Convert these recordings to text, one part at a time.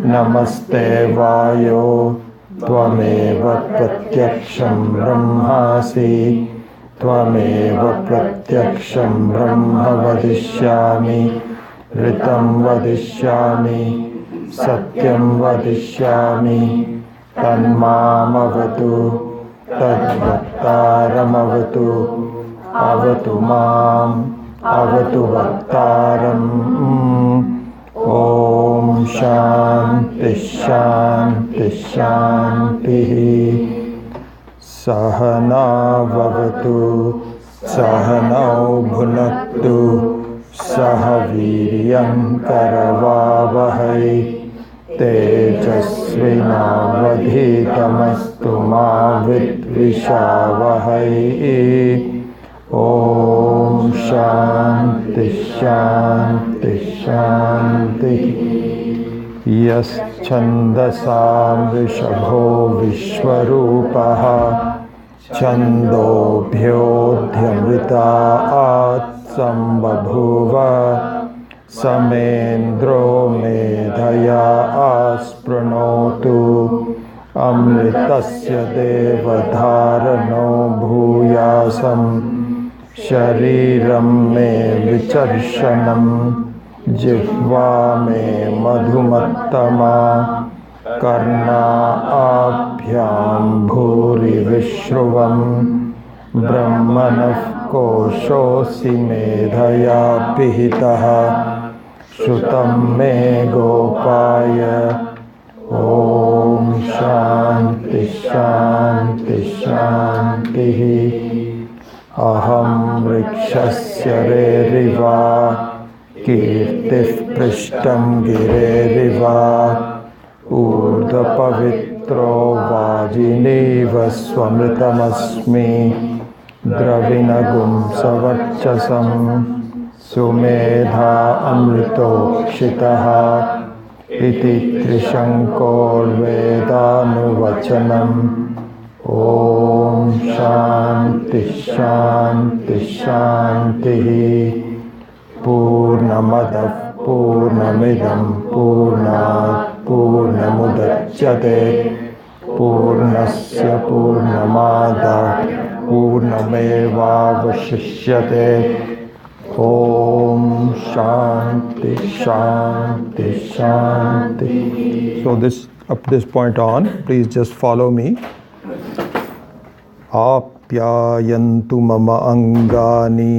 नमस्ते वायो त्वमेव प्रत्यक्षं ब्रह्मासि त्वमेव प्रत्यक्षं ब्रह्म वदिष्यामि ऋतं वदिष्यामि सत्यं वदिष्यामि तन्मामवतु तद्वक्तारमवतु अवतु माम् अवतु वक्तारम् ॐ शान्ति शान्ति शान्तिः सहना भवतु सहनौ भुनक्तु सह वीर्यङ्करवावहै तेजस्विनावधीतमस्तु मा विद्विषावहै ॐ शान्ति शान्ति शान्तिः यश्छन्दसां वृषभो विश्वरूपः छन्दोभ्योऽध्यमृतात् सम्बभूव समेन्द्रो मेधया आस्पृणोतु अमृतस्य देवधारणो भूयासम् शरीरं मे विचर्षणं जिह्वा मे मधुमत्तमा कर्णाभ्यां भूरिविश्रुवं ब्रह्मणः कोशोऽसि मेधया पिहितः श्रुतं मे गोपाय ॐ शान्ति शान्ति शान्तिः अहं वृक्षस्य रेरिव कीर्तिः पृष्ठं गिरेरिव ऊर्ध्वपवित्रो वाजिनीव स्वमृतमस्मि द्रविणगुं सवर्चसं सुमेधा अमृतोक्षितः इति त्रिशङ्कोर्वेदानुवचनम् ॐ शान्ति शान्ति शान्तिः पूर्णमदः पूर्णमिदं पूर्णात् पूर्णमुदच्यते पूर्णस्य पूर्णमादाय पूर्णमेवावशिष्यते ॐ शान्ति शान्ति शान्ति. So this up this point on, please just follow me. आप्यायन्तु मम अङ्गानि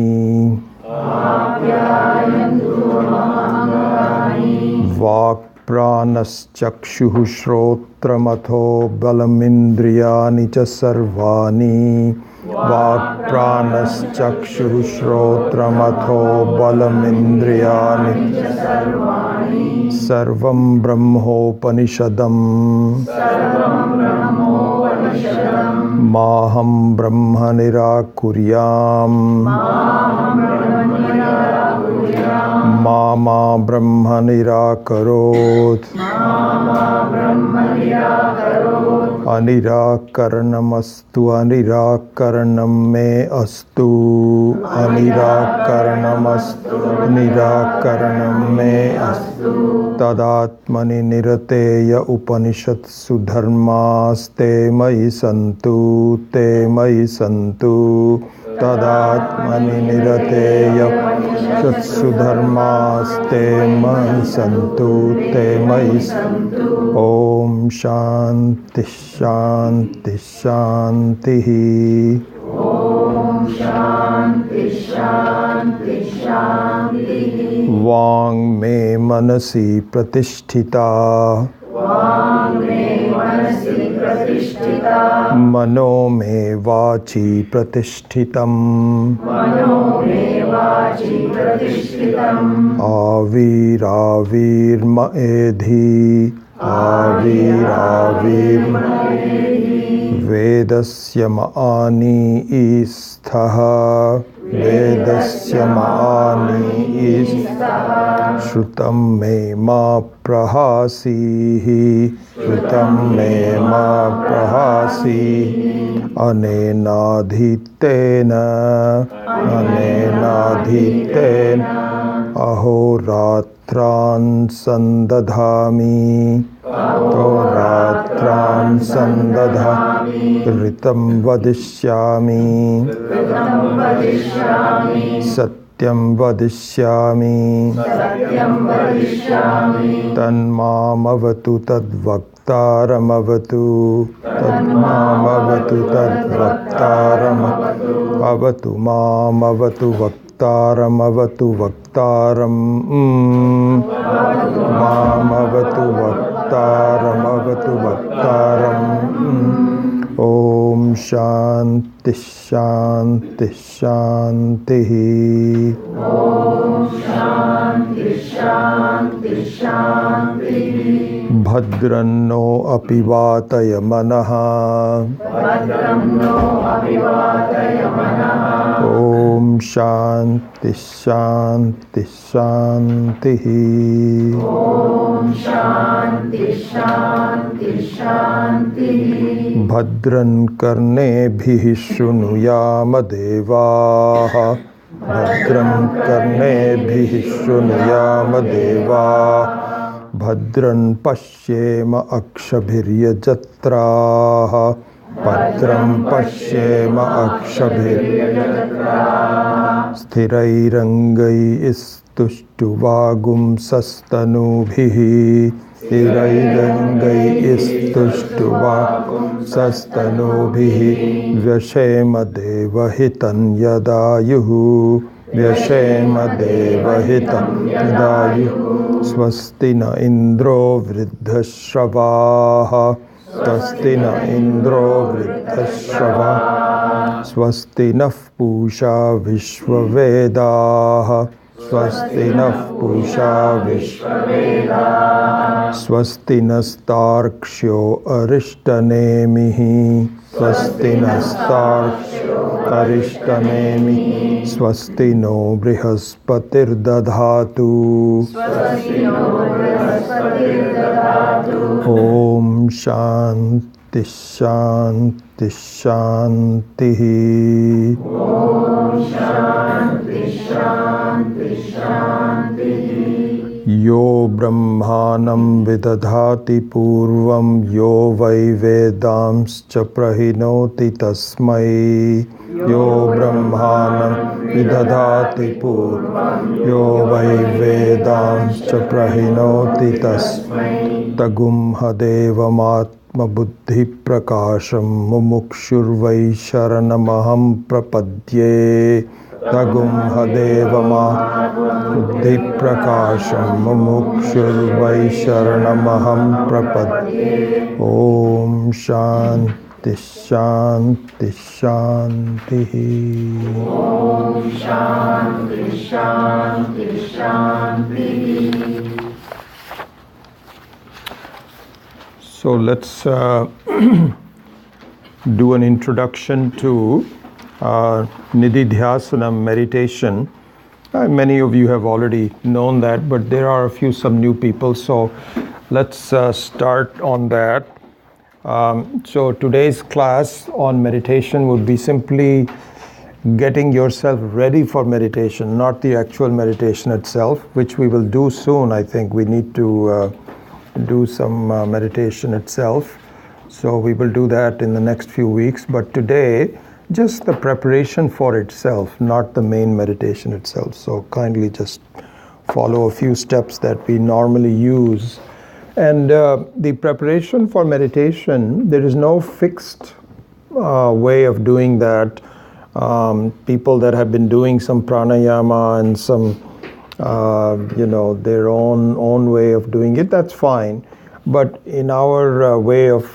वाक्प्राणश्चक्षुः श्रोत्रमथो बलमिन्द्रियाणि च सर्वाणि वाक्प्राणश्चक्षुः श्रोत्रमथो बलमिन्द्रियाणि सर्वं ब्रह्मोपनिषदम् माहं ब्रह्म निराकुर्याम् मा ब्रह्म निराकरोत् अनिराकरणमस्तु अनिराकरणं मे अस्तु अनिराकरणमस्तु निराकरणं मे अस्तु तदात्मनि निरतेय उपनिषत्सु धर्मास्ते मयि सन्तु ते मयि सन्तु तदात्मनि निरतेय उपनिषत्सु धर्मास्ते मयि सन्तु ते मयि सन्तु. ॐ शान्ति शान्ति शान्तिः. शान्ति शान्ति शान्तिः. वाङ् मे मनसि प्रतिष्ठिता मनो मे वाचि प्रतिष्ठितम् आविराविर्म एधि आविराविर्म वेदस्य मानि ईस्थः वेदस्य मानि ईस्थः श्रुतं मे मा प्रहासीः श्रुतं मे मा प्रहासीः अनेनाधीतेन अहोरात्रं Ahorastran sandadhami. Ahorastran sandadhami. Ritam vadishyami. Satyam vadishyami. Tanmamavatu tadvaktaramavatu. Tanmamavatu tadvaktaramavatu. Avatu mamavatu vaktaramavatu vaktaram. Mamavatu vaktaramavatu vaktaram. Om Shanti Shanti Shanti. Om Shanti Shanti Shanti. Bhadranno apivataya manaha. Bhadranno apivataya manaha. Om Shanti Shanti Shanti. Om Shanti Shanti Shanti. Bhadran karnebhihi shrunuyama devaha. Bhadram karnebhihi shrunuyama devaha. Bhadran pashyema akshabhiryajatraha. Bhadram pashyema akshabhiryajatraha. Sthirairangai istuštuvagum sastanubhihi. Sthirairangai istuštuvagum sastanubhihi. Vyashema devahitan yadayuhu. Vyashema devahitan yadayuhu. Swasti na indro vridhashravaha. Swasti na indro vridhashravaha. Swasti nah pusha vishvavedaha. Swasti nah pusha vishvavedaha. Swasti nastarkshyo arishtanemihi. Swasti nastarkshyo arishtanemihi. Swasti no brihaspatirdadhatu. Swasti no brihaspatirdadhatu. Om Shanti Shanti Shanti. Om Shanti Shanti Shanti. Yo brahmanam vidadhati purvam yo vai vedamscha prahinoti tasmai. Yo brahmanam vidadhati purvam yo vai vedamscha prahinoti tasmai. Tagum hadevamatma buddhi prakasham mumukshurvai sharanamaham prapadye. Tagum hadevama buddhi prakasham mumukshurvai sharanamaham prapadye. Om Shanti Shanti Shanti. Om Shanti Shanti Shanti. So let's do an introduction to Nididhyasanam meditation. Many of you have already known that, but there are some new people. So let's start on that. So today's class on meditation would be simply getting yourself ready for meditation, not the actual meditation itself, which we will do soon. I think we need to do some meditation itself. So we will do that in the next few weeks. But today, just the preparation for itself, not the main meditation itself. So kindly just follow a few steps that we normally use. And the preparation for meditation, there is no fixed way of doing that. People that have been doing some pranayama and some, their own way of doing it, that's fine. But in our way of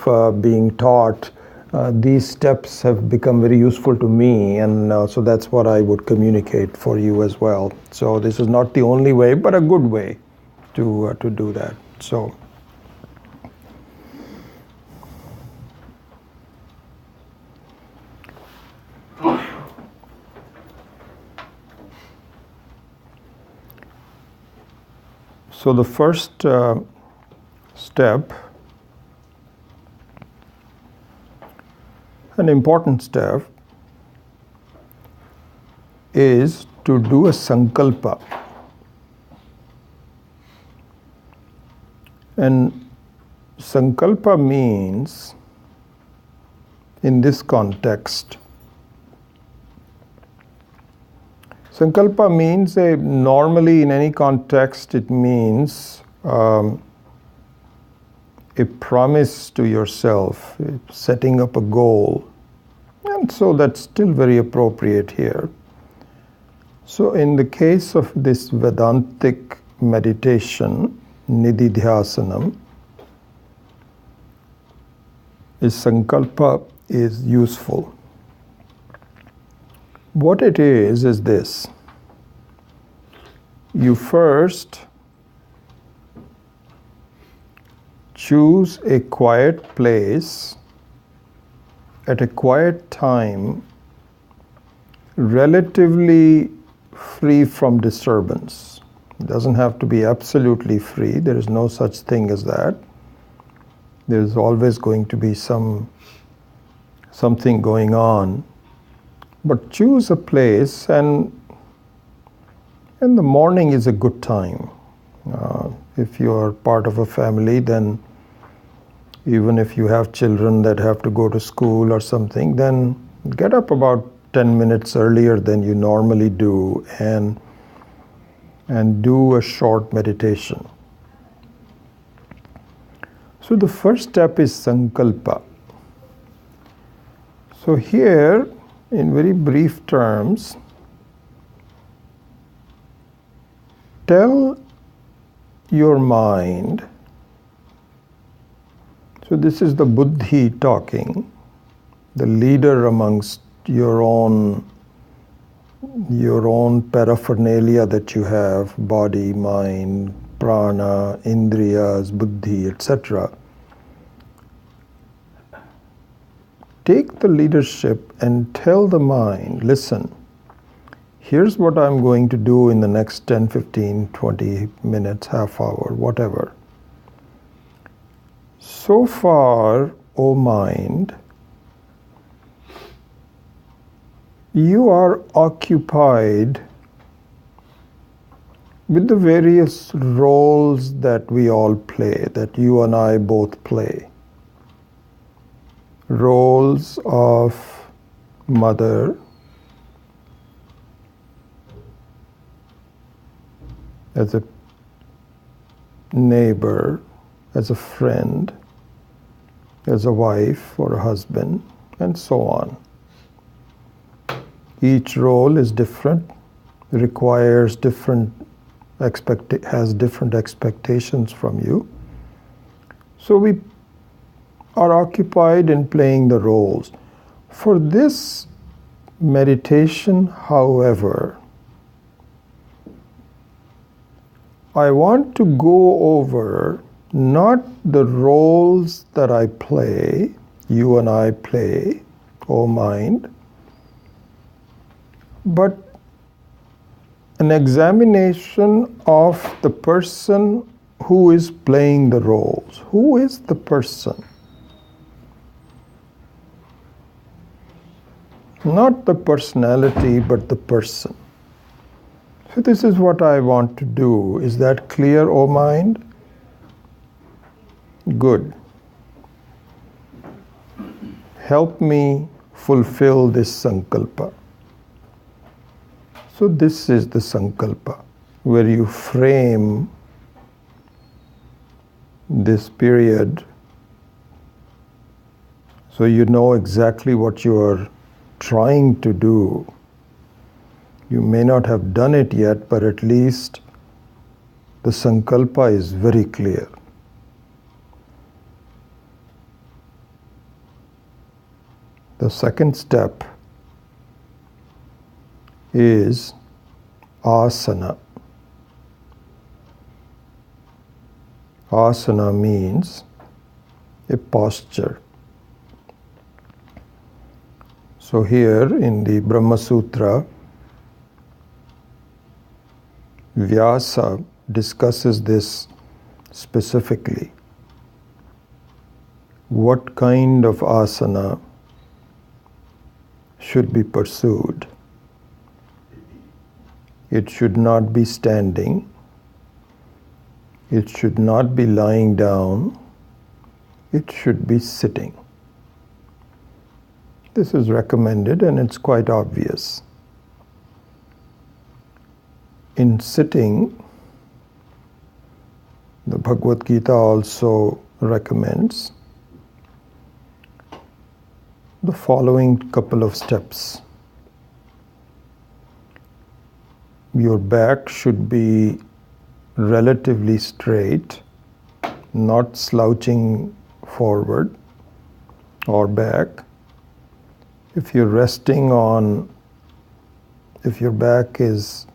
being taught, these steps have become very useful to me, and so that's what I would communicate for you as well. So this is not the only way, but a good way to do that. So the first step, an important step, is to do a sankalpa. And sankalpa means, in this context, sankalpa means normally in any context it means a promise to yourself, setting up a goal. And so that's still very appropriate here. So in the case of this Vedantic meditation, Nididhyasanam, is sankalpa is useful. What it is this. You first choose a quiet place at a quiet time, relatively free from disturbance. It doesn't have to be absolutely free. There is no such thing as that. There is always going to be something going on. But choose a place, and the morning is a good time. If you are part of a family, then even if you have children that have to go to school or something, then get up about 10 minutes earlier than you normally do and do a short meditation. So the first step is sankalpa. So here, in very brief terms, tell your mind. So this is the buddhi talking, the leader amongst your own paraphernalia that you have, body, mind, prana, indriyas, buddhi, etc. Take the leadership and tell the mind, listen, here's what I'm going to do in the next 10, 15, 20 minutes, half hour, whatever. So far, O mind, you are occupied with the various roles that we all play, that you and I both play. Roles of mother, as a neighbor, as a friend, as a wife or a husband, and so on. Each role is different, requires has different expectations from you. So we are occupied in playing the roles. For this meditation, however, I want to go over not the roles that I play, you and I play, O mind, but an examination of the person who is playing the roles. Who is the person? Not the personality, but the person. So this is what I want to do. Is that clear, O mind? Good. Help me fulfill this sankalpa. So this is the sankalpa, where you frame this period so you know exactly what you are trying to do. You may not have done it yet, but at least the sankalpa is very clear. The second step is asana. Asana means a posture. So here in the Brahma Sutra, Vyasa discusses this specifically. What kind of asana should be pursued? It should not be standing. It should not be lying down. It should be sitting. This is recommended and it's quite obvious. In sitting, the Bhagavad Gita also recommends the following couple of steps. Your back should be relatively straight, not slouching forward or back. If you're resting on, if your back is,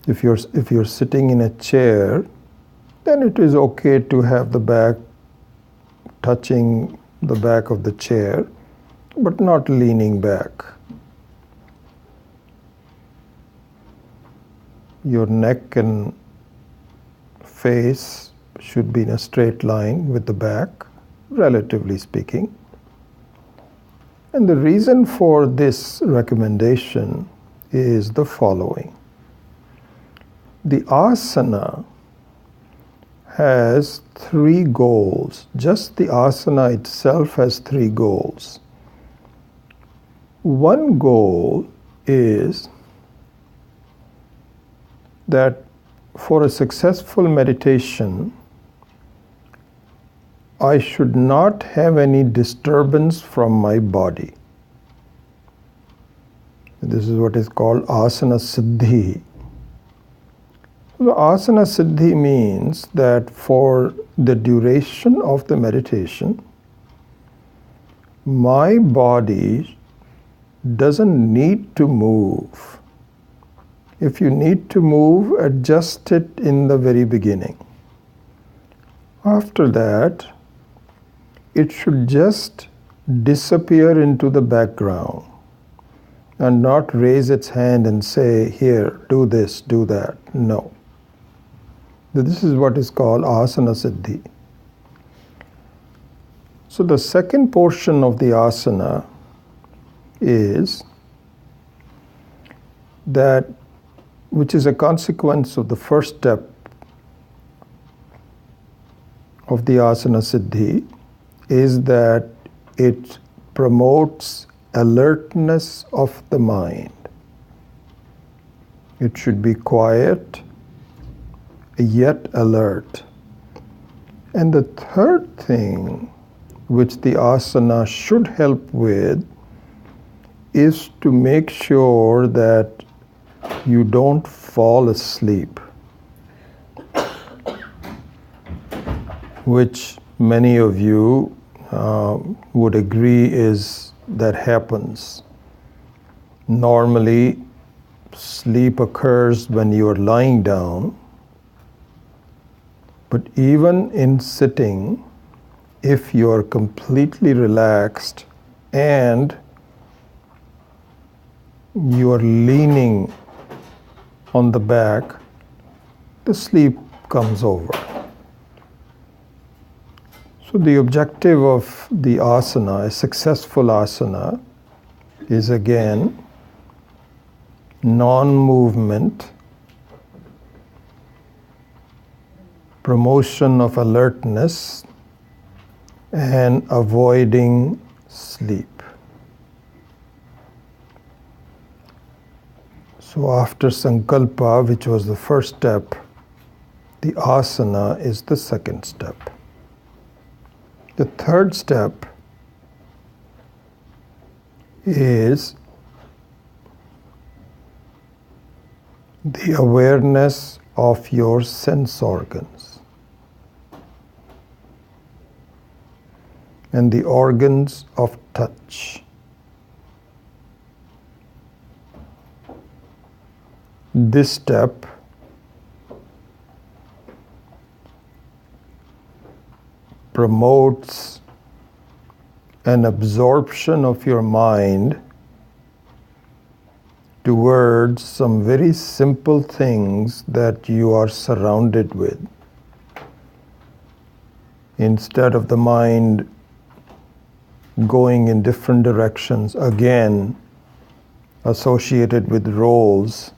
if you're sitting in a chair, then it is okay to have the back touching the back of the chair, but not leaning back. Your neck and face should be in a straight line with the back, relatively speaking. And the reason for this recommendation is the following. The asana has 3 goals. Just the asana itself has 3 goals. One goal is that for a successful meditation, I should not have any disturbance from my body. This is what is called asana siddhi. The asana siddhi means that for the duration of the meditation, my body doesn't need to move. If you need to move, adjust it in the very beginning. After that, it should just disappear into the background and not raise its hand and say, here, do this, do that. No. This is what is called asana siddhi. So the second portion of the asana is that, which is a consequence of the first step of the asana siddhi, is that it promotes alertness of the mind. It should be quiet, yet alert. And the third thing which the asana should help with is to make sure that you don't fall asleep, which many of you would agree is that happens. Normally, sleep occurs when you are lying down, but even in sitting, if you are completely relaxed and you are leaning on the back, the sleep comes over. So the objective of the asana, a successful asana, is again non-movement, promotion of alertness, and avoiding sleep. So after sankalpa, which was the first step, the asana is the second step. The third step is the awareness of your sense organs and the organs of touch. This step promotes an absorption of your mind towards some very simple things that you are surrounded with. Instead of the mind going in different directions, again associated with roles,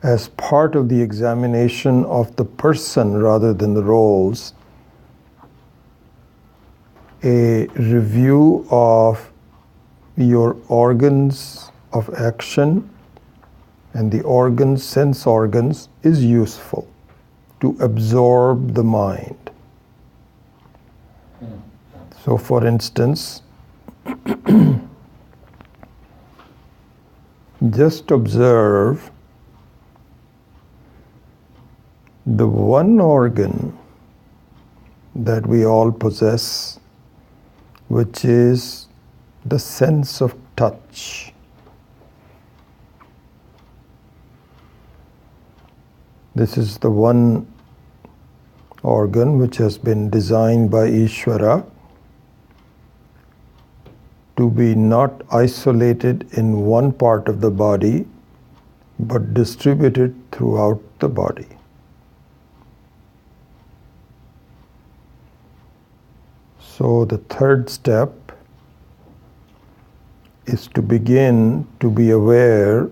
as part of the examination of the person rather than the roles, a review of your organs of action and the organs, sense organs, is useful to absorb the mind. So, for instance, just observe the one organ that we all possess, which is the sense of touch. This is the one organ which has been designed by Ishvara to be not isolated in one part of the body, but distributed throughout the body. So the third step is to begin to be aware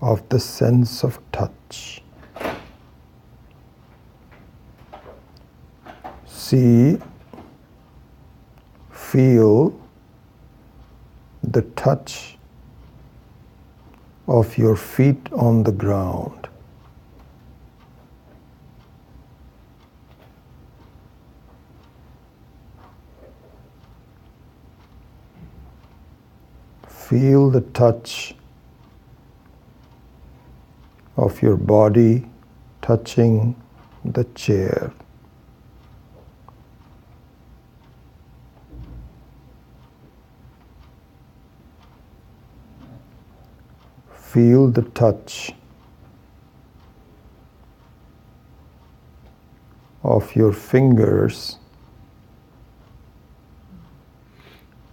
of the sense of touch. See, feel the touch of your feet on the ground. Feel the touch of your body touching the chair. Feel the touch of your fingers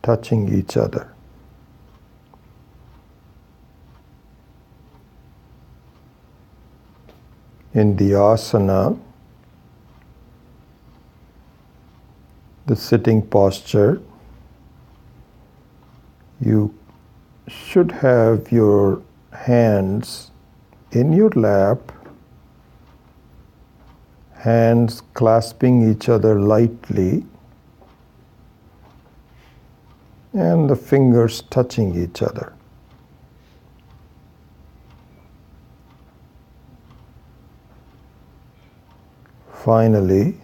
touching each other. In the asana, the sitting posture, you should have your hands in your lap, hands clasping each other lightly, and the fingers touching each other. Finally,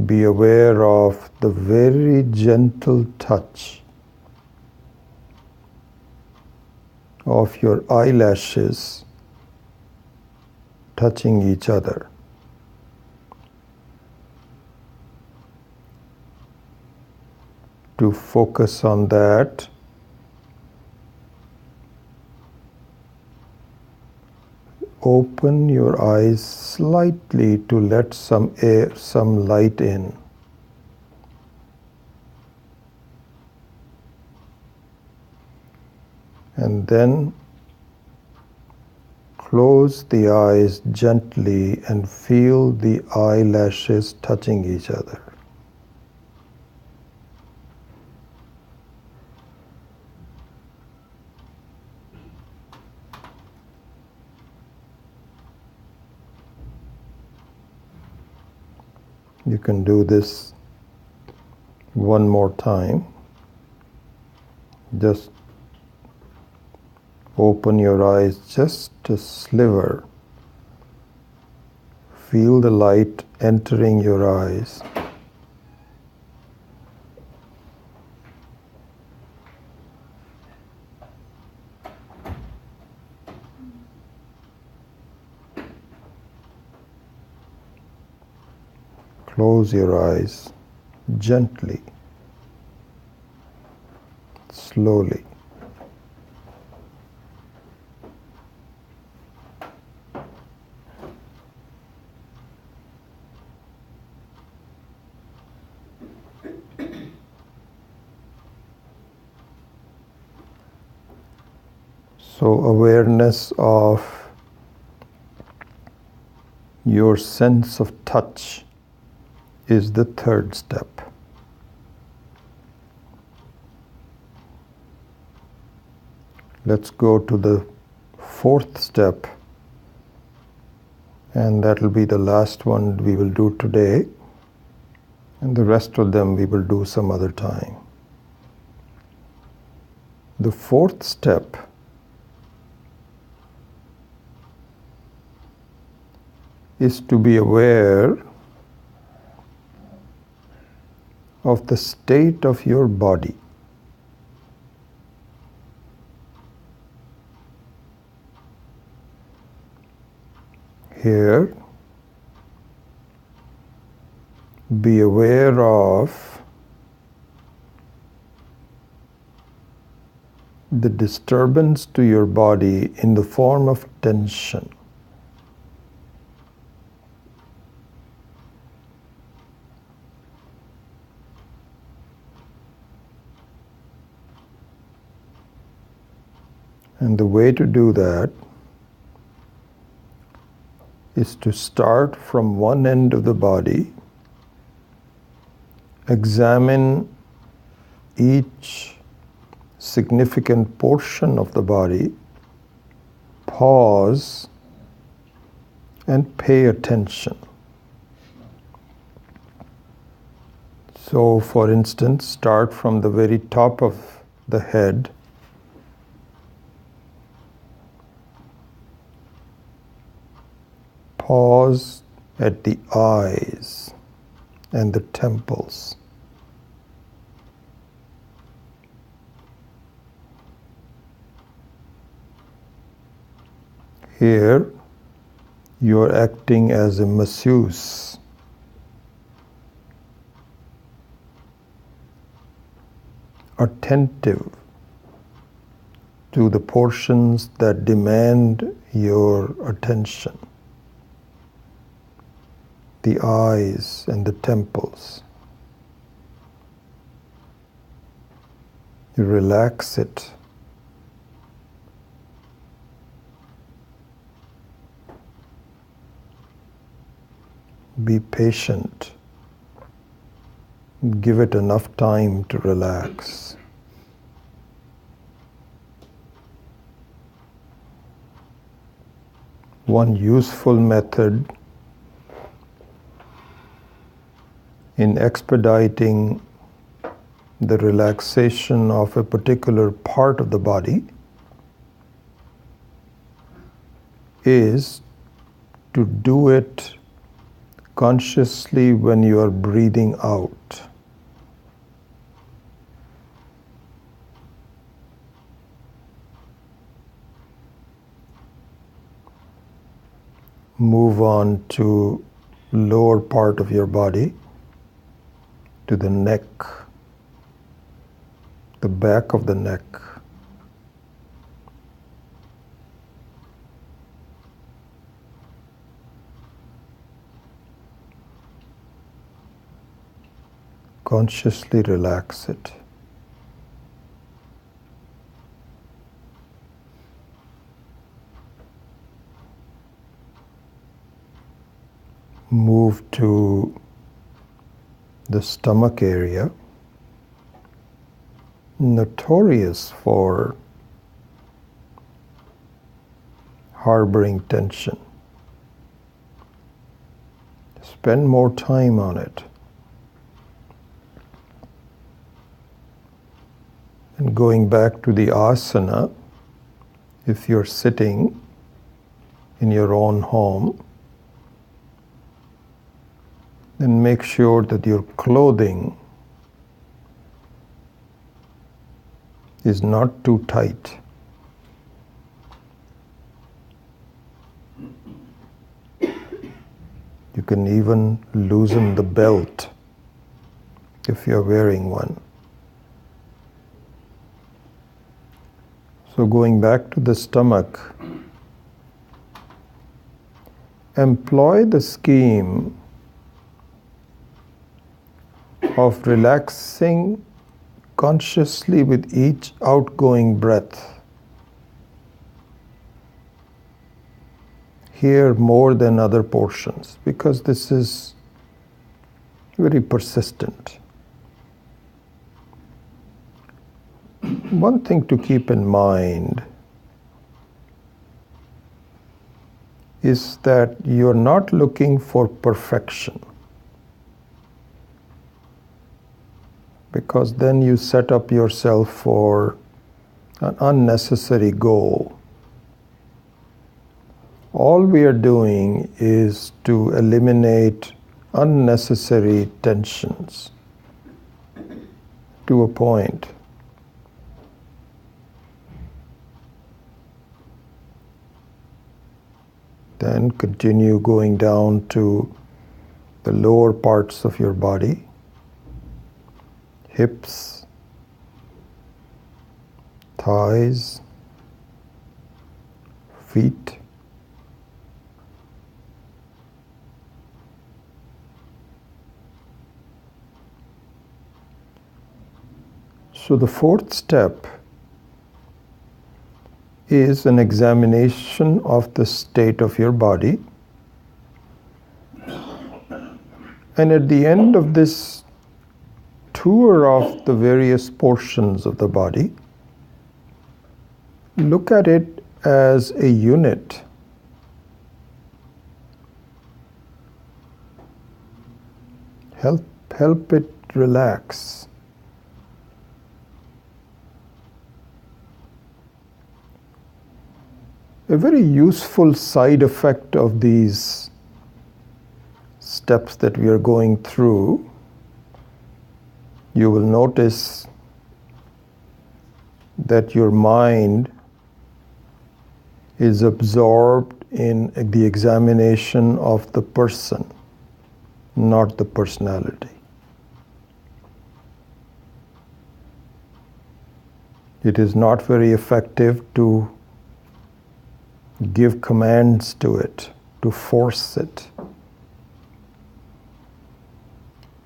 be aware of the very gentle touch of your eyelashes touching each other. To focus on that, open your eyes slightly to let some air, some light in. And then close the eyes gently and feel the eyelashes touching each other. You can do this one more time. Just open your eyes just a sliver. Feel the light entering your eyes. Close your eyes gently, slowly. So awareness of your sense of touch is the third step. let's go to the fourth step, and that will be the last one we will do today, and the rest of them we will do some other time. The fourth step is to be aware of the state of your body. Here, be aware of the disturbance to your body in the form of tension. And the way to do that is to start from one end of the body, examine each significant portion of the body, pause, and pay attention. So, for instance, start from the very top of the head, pause at the eyes and the temples. Here, you are acting as a masseuse. Attentive to the portions that demand your attention. The eyes and the temples. You relax it. Be patient. Give it enough time to relax. One useful method in expediting the relaxation of a particular part of the body is to do it consciously when you are breathing out. Move on to lower part of your body, to the neck, the back of the neck. Consciously relax it. Move to the stomach area, notorious for harboring tension. Spend more time on it. And going back to the asana, if you're sitting in your own home, then make sure that your clothing is not too tight. You can even loosen the belt if you're wearing one. So going back to the stomach, employ the scheme of relaxing consciously with each outgoing breath. Here more than other portions, because this is very persistent. One thing to keep in mind is that you're not looking for perfection, because then you set up yourself for an unnecessary goal. All we are doing is to eliminate unnecessary tensions to a point. Then continue going down to the lower parts of your body, hips, thighs, feet. So the fourth step is an examination of the state of your body. And at the end of this tour of the various portions of the body, look at it as a unit. Help it relax. A very useful side effect of these steps that we are going through, you will notice that your mind is absorbed in the examination of the person, not the personality. It is not very effective to give commands to it, to force it.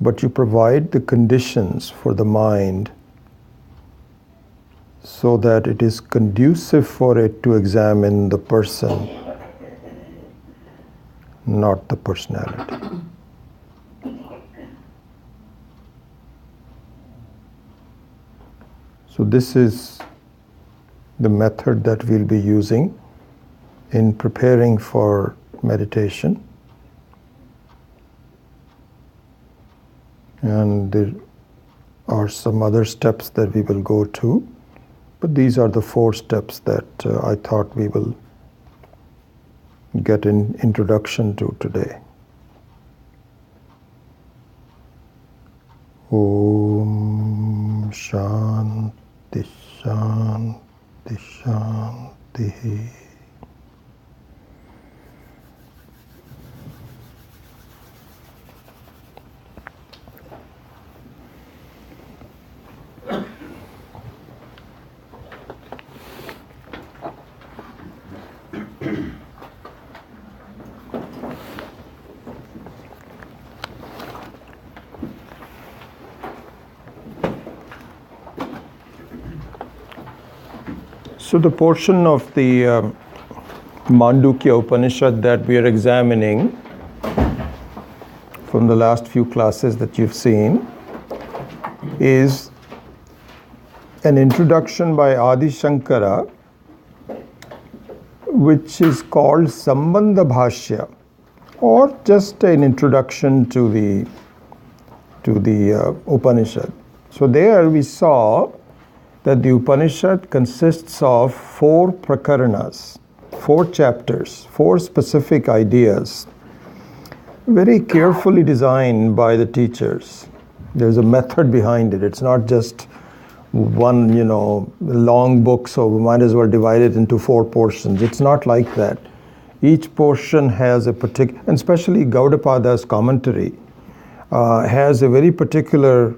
But you provide the conditions for the mind so that it is conducive for it to examine the person, not the personality. So this is the method that we'll be using in preparing for meditation. And there are some other steps that we will go to, but these are the 4 steps that I thought we will get an introduction to today. Om Shanti Shanti Shanti. So the portion of the Mandukya Upanishad that we are examining from the last few classes that you've seen is an introduction by Adi Shankara, which is called Sambandha Bhashya, or just an introduction to the Upanishad. So there we saw that the Upanishad consists of 4 prakaranas, 4 chapters, 4 specific ideas, very carefully designed by the teachers. There's a method behind it. It's not just one, long book, so we might as well divide it into 4 portions. It's not like that. Each portion has a particular, and especially Gaudapada's commentary, has a very particular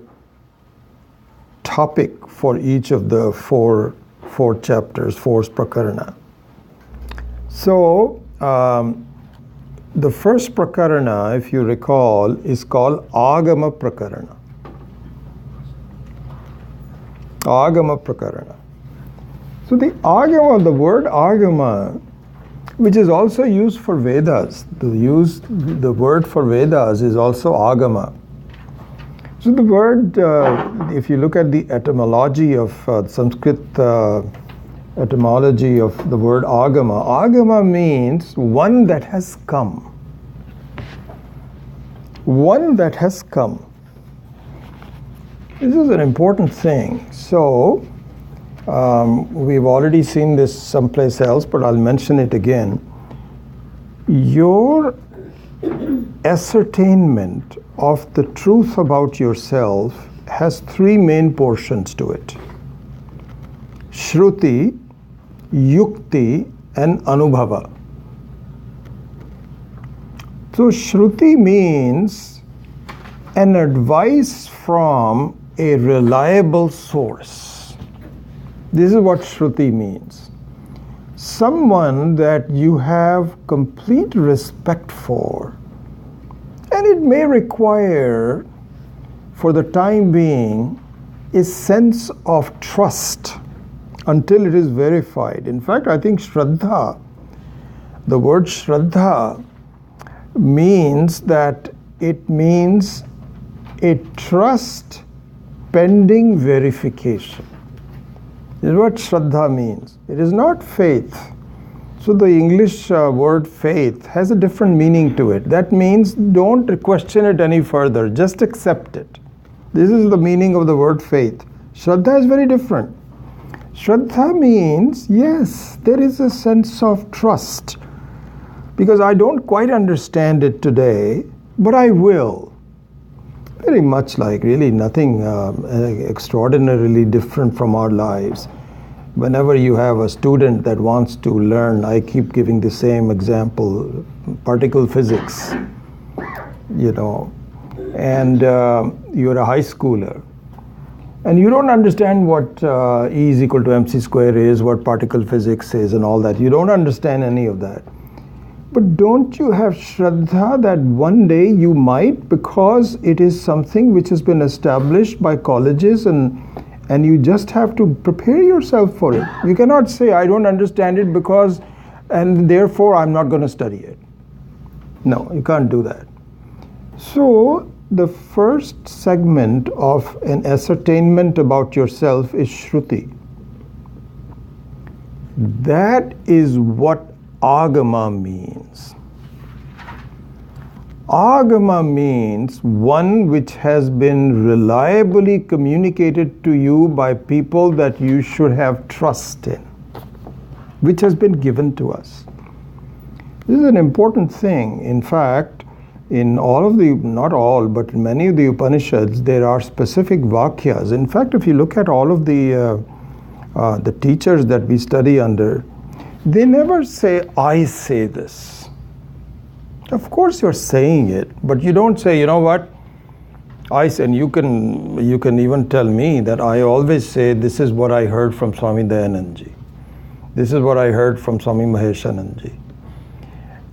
topic for each of the four chapters, 4 prakarana. So, the first prakarana, if you recall, is called Agama Prakarana. Agama Prakarana. So the Agama, the word Agama, which is also used for Vedas, the word for Vedas is also Agama. So the word, if you look at the etymology of Sanskrit etymology of the word agama. Agama means one that has come. One that has come. This is an important thing. So, we've already seen this someplace else, but I'll mention it again. Your ascertainment of the truth about yourself has three main portions to it: Shruti, Yukti, and Anubhava. So Shruti means an advice from a reliable source. This is what Shruti means. Someone that you have complete respect for, and it may require, for the time being, a sense of trust until it is verified. In fact, I think Shraddha, the word Shraddha means that it means a trust pending verification. This is what Shraddha means. It is not faith. So the English word faith has a different meaning to it. That means don't question it any further, just accept it. This is the meaning of the word faith. Shraddha is very different. Shraddha means, yes, there is a sense of trust. Because I don't quite understand it today, but I will. Very much like really nothing extraordinarily different from our lives. Whenever you have a student that wants to learn, I keep giving the same example, particle physics, and you're a high schooler. And you don't understand what E is equal to mc square is, what particle physics is and all that. You don't understand any of that. But don't you have Shraddha that one day you might, because it is something which has been established by colleges and you just have to prepare yourself for it. You cannot say, I don't understand it because, and therefore I'm not going to study it. No, you can't do that. So the first segment of an ascertainment about yourself is Shruti. That is what Agama means. Agama means one which has been reliably communicated to you by people that you should have trust in, which has been given to us. This is an important thing. In fact, in all of the, not all, but in many of the Upanishads, there are specific vakyas. In fact, if you look at all of the teachers that we study under, they never say, I say this. Of course you're saying it, but you don't say, you know what, I say, and you can even tell me that I always say, this is what I heard from Swami Dayanandji. This is what I heard from Swami Maheshanandji.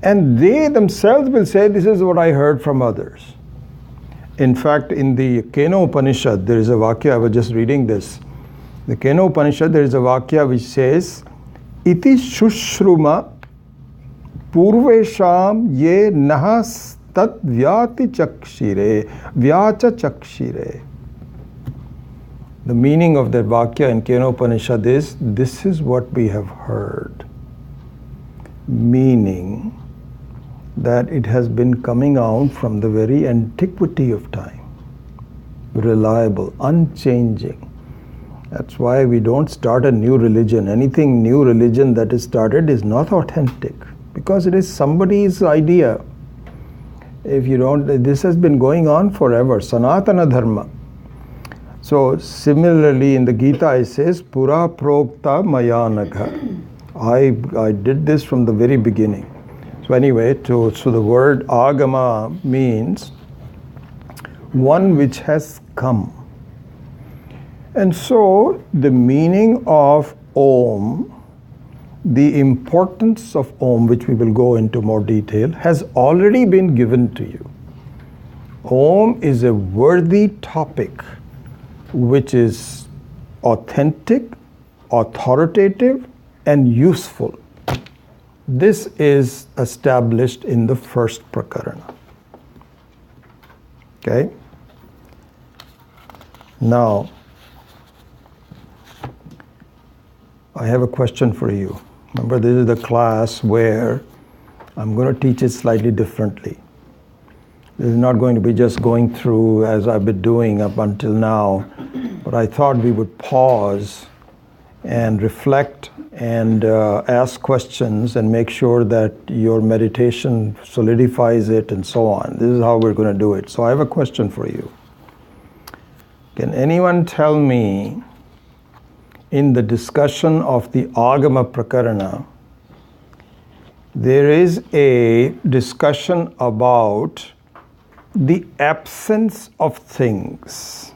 And they themselves will say, this is what I heard from others. In fact, in the Kena Upanishad, there is a Vakya, I was just reading this. The Kena Upanishad, there is a Vakya which says, Iti shushruma purvesham ye nahas tat vyati chakshire, vyacha chakshire. The meaning of that Vakya in Kena Upanishad is, this is what we have heard. Meaning that it has been coming out from the very antiquity of time. Reliable, unchanging. That's why we don't start a new religion. Anything new religion that is started is not authentic because it is somebody's idea. If you don't, this has been going on forever. Sanatana Dharma. So similarly in the Gita it says, Pura Prokta Mayanagha. I did this from the very beginning. So anyway, so the word Agama means one which has come. And so the meaning of Om, the importance of Om, which we will go into more detail, has already been given to you. Om is a worthy topic which is authentic, authoritative, and useful. This is established in the first prakarana. Okay? Now, I have a question for you. Remember, this is the class where I'm going to teach it slightly differently. This is not going to be just going through as I've been doing up until now, but I thought we would pause and reflect and ask questions and make sure that your meditation solidifies it and so on. This is how we're going to do it. So I have a question for you. Can anyone tell me, in the discussion of the Agama Prakarana, there is a discussion about the absence of things.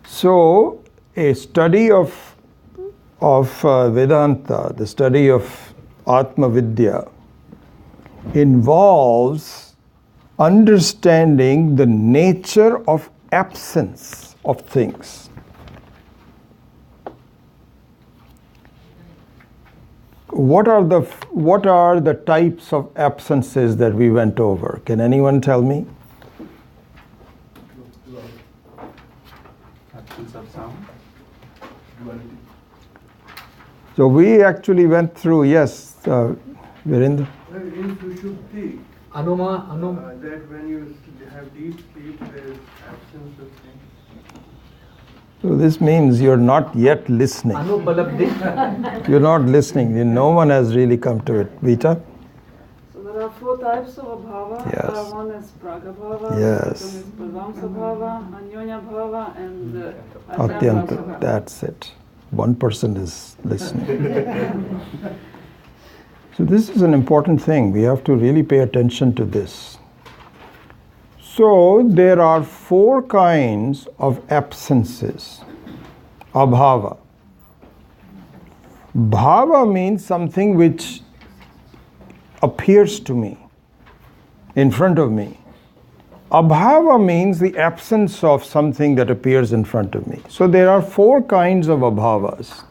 So, a study of Vedanta, the study of Atma Vidya, involves understanding the nature of absence of things. What are the types of absences that we went over? Can anyone tell me? Absence of sound. Duality. So we actually went through, yes, we're in the... In Sushuddhi, that when you have deep sleep, there is absence of things. So this means you're not yet listening. You're not listening. No one has really come to it. Vita? So there are 4 types of abhava. Yes. One is pragabhava, Yes. second is pradvamsabhava, anyonya bhava, and Atyanta. atyanta. That's it. One person is listening. So this is an important thing. We have to really pay attention to this. So there are 4 kinds of absences. Abhava. Bhava means something which appears to me, in front of me. Abhava means the absence of something that appears in front of me. So there are 4 kinds of abhavas.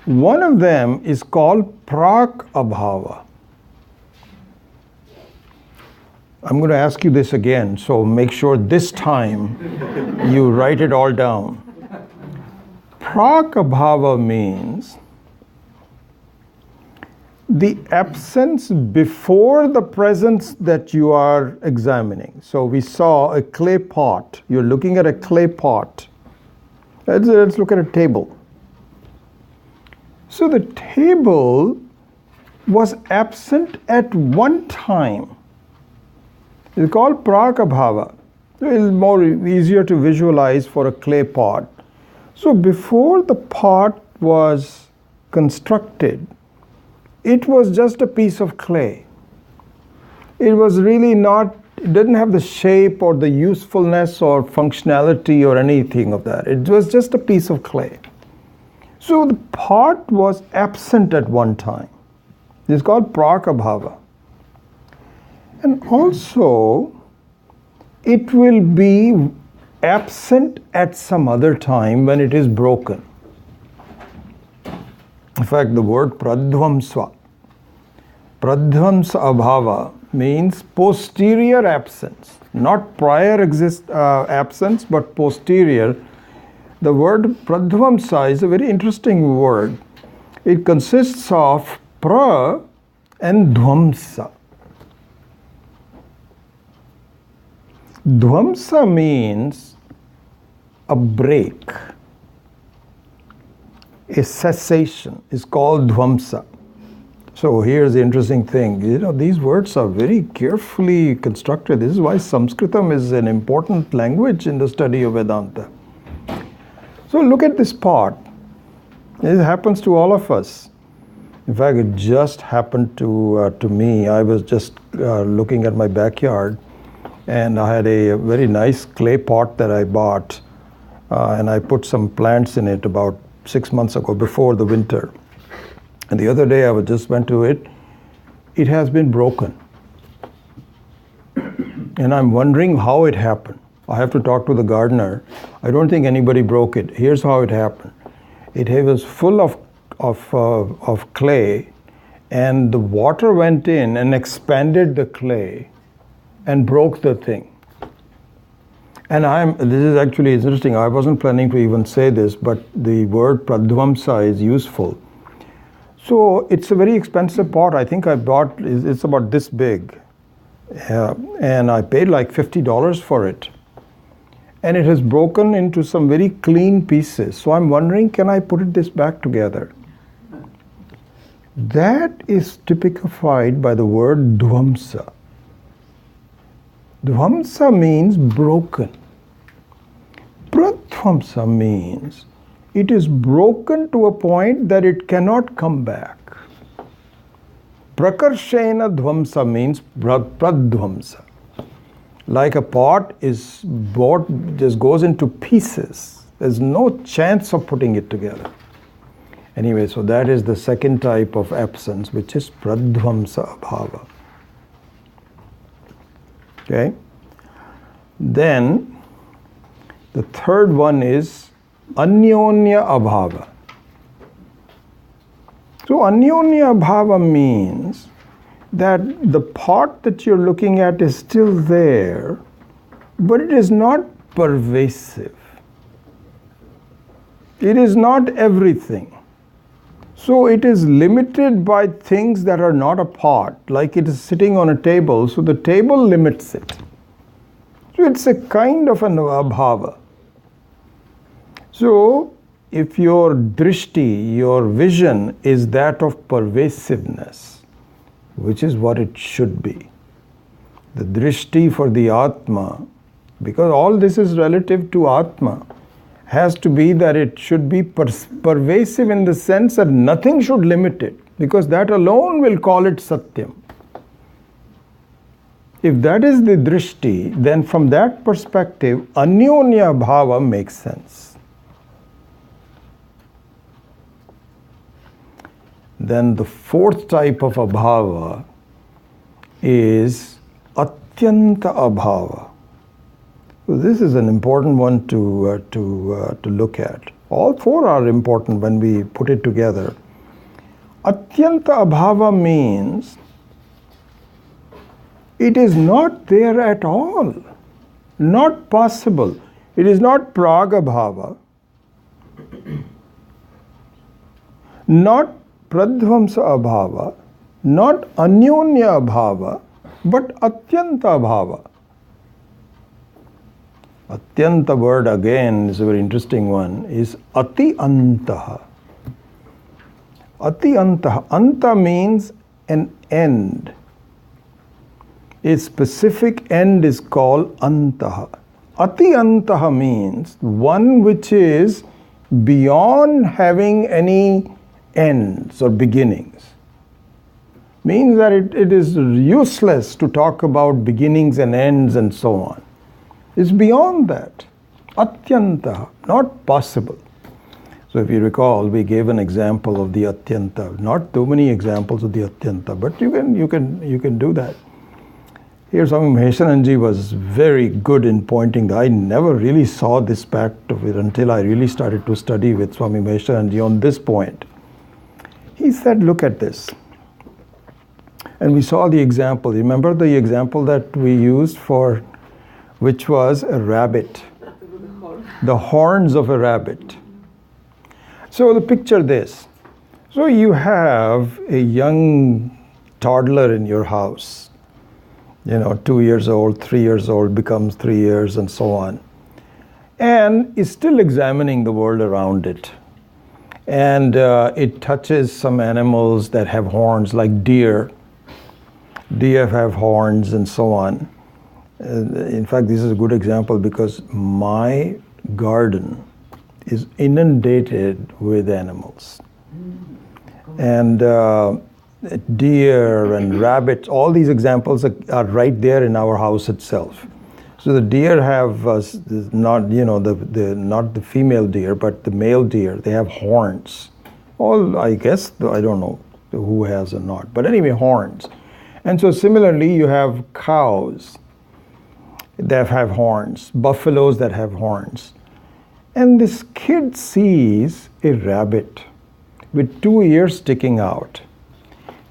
One of them is called prak abhava. I'm going to ask you this again, so make sure this time you write it all down. Prakabhava means the absence before the presence that you are examining. So we saw a clay pot. You're looking at a clay pot. Let's look at a table. So the table was absent at one time. It's called prakabhava. It's more easier to visualize for a clay pot. So before the pot was constructed, it was just a piece of clay. It was really not, it didn't have the shape or the usefulness or functionality or anything of that. It was just a piece of clay. So the pot was absent at one time. It's called prakabhava. And also, it will be absent at some other time when it is broken. In fact, the word pradvamsa abhava means posterior absence, not prior absence, but posterior. The word pradvamsa is a very interesting word. It consists of pra and dvamsa. Dvamsa means a break, a cessation is called dvamsa. So here's the interesting thing. These words are very carefully constructed. This is why Sanskritam is an important language in the study of Vedanta. So look at this pot. It happens to all of us. In fact, it just happened to me. I was just looking at my backyard, and I had a very nice clay pot that I bought, and I put some plants in it about 6 months ago, before the winter. And the other day I just went to it. It has been broken. And I'm wondering how it happened. I have to talk to the gardener. I don't think anybody broke it. Here's how it happened. It was full of clay, and the water went in and expanded the clay and broke the thing. And this is actually interesting. I wasn't planning to even say this, but the word pradvamsa is useful. So it's a very expensive pot. I think I bought, it's about this big. And I paid like $50 for it. And it has broken into some very clean pieces. So I'm wondering, can I put this back together? That is typified by the word dvamsa. Dvamsa means broken. Pradvamsa means it is broken to a point that it cannot come back. Prakarshena dvamsa means pradvamsa. Like a pot is bought, just goes into pieces. There's no chance of putting it together. Anyway, so that is the second type of absence, which is pradvamsa abhava. Okay? Then, the third one is anyonya abhava. So, anyonya abhava means that the pot that you're looking at is still there, but it is not pervasive. It is not everything. So it is limited by things that are not a pot, like it is sitting on a table, so the table limits it. So it's a kind of an abhava. So if your drishti, your vision is that of pervasiveness, which is what it should be. The drishti for the Atma, because all this is relative to Atma, has to be that it should be pervasive in the sense that nothing should limit it, because that alone will call it Satyam. If that is the drishti, then from that perspective, anyonya bhava makes sense. Then the fourth type of abhava is atyanta abhava. So this is an important one to look at. All four are important when we put it together. Atyanta abhava means it is not there at all, not possible. It is not pragabhava, not pradvamsa abhava, not anyonya abhava, but atyanta abhava. Atyanta word again is a very interesting one, is ati antaha. Ati antaha. Anta means an end. A specific end is called antaha. Ati antaha means one which is beyond having any ends or beginnings. Means that it is useless to talk about beginnings and ends and so on. It's beyond that. Atyanta, not possible. So if you recall, we gave an example of the atyanta. Not too many examples of the atyanta, but you can do that. Here Swami Maheswaranji was very good in pointing that I never really saw this aspect of it until I really started to study with Swami Maheswaranji on this point. He said, look at this. And we saw the example. Remember the example that we used for, which was a rabbit, the horns of a rabbit. So the picture this. So you have a young toddler in your house, 2 years old, 3 years old, becomes 3 years and so on, and is still examining the world around it. And it touches some animals that have horns, like deer. Deer have horns and so on. In fact, this is a good example because my garden is inundated with animals. And deer and rabbits, all these examples are right there in our house itself. So the deer have not the female deer, but the male deer. They have horns. All, I guess, I don't know who has or not, but anyway, horns. And so similarly, you have cows that have horns, buffaloes that have horns. And this kid sees a rabbit with 2 ears sticking out.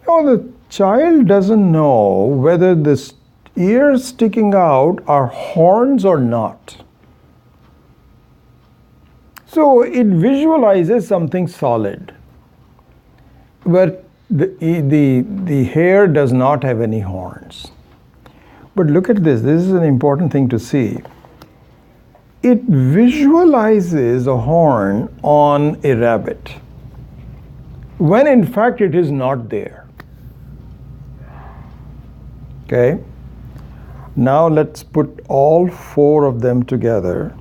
The child doesn't know whether the ears sticking out are horns or not. So it visualizes something solid, where the hare does not have any horns. But look at this. This is an important thing to see. It visualizes a horn on a rabbit, when in fact it is not there. Okay? Now let's put all four of them together.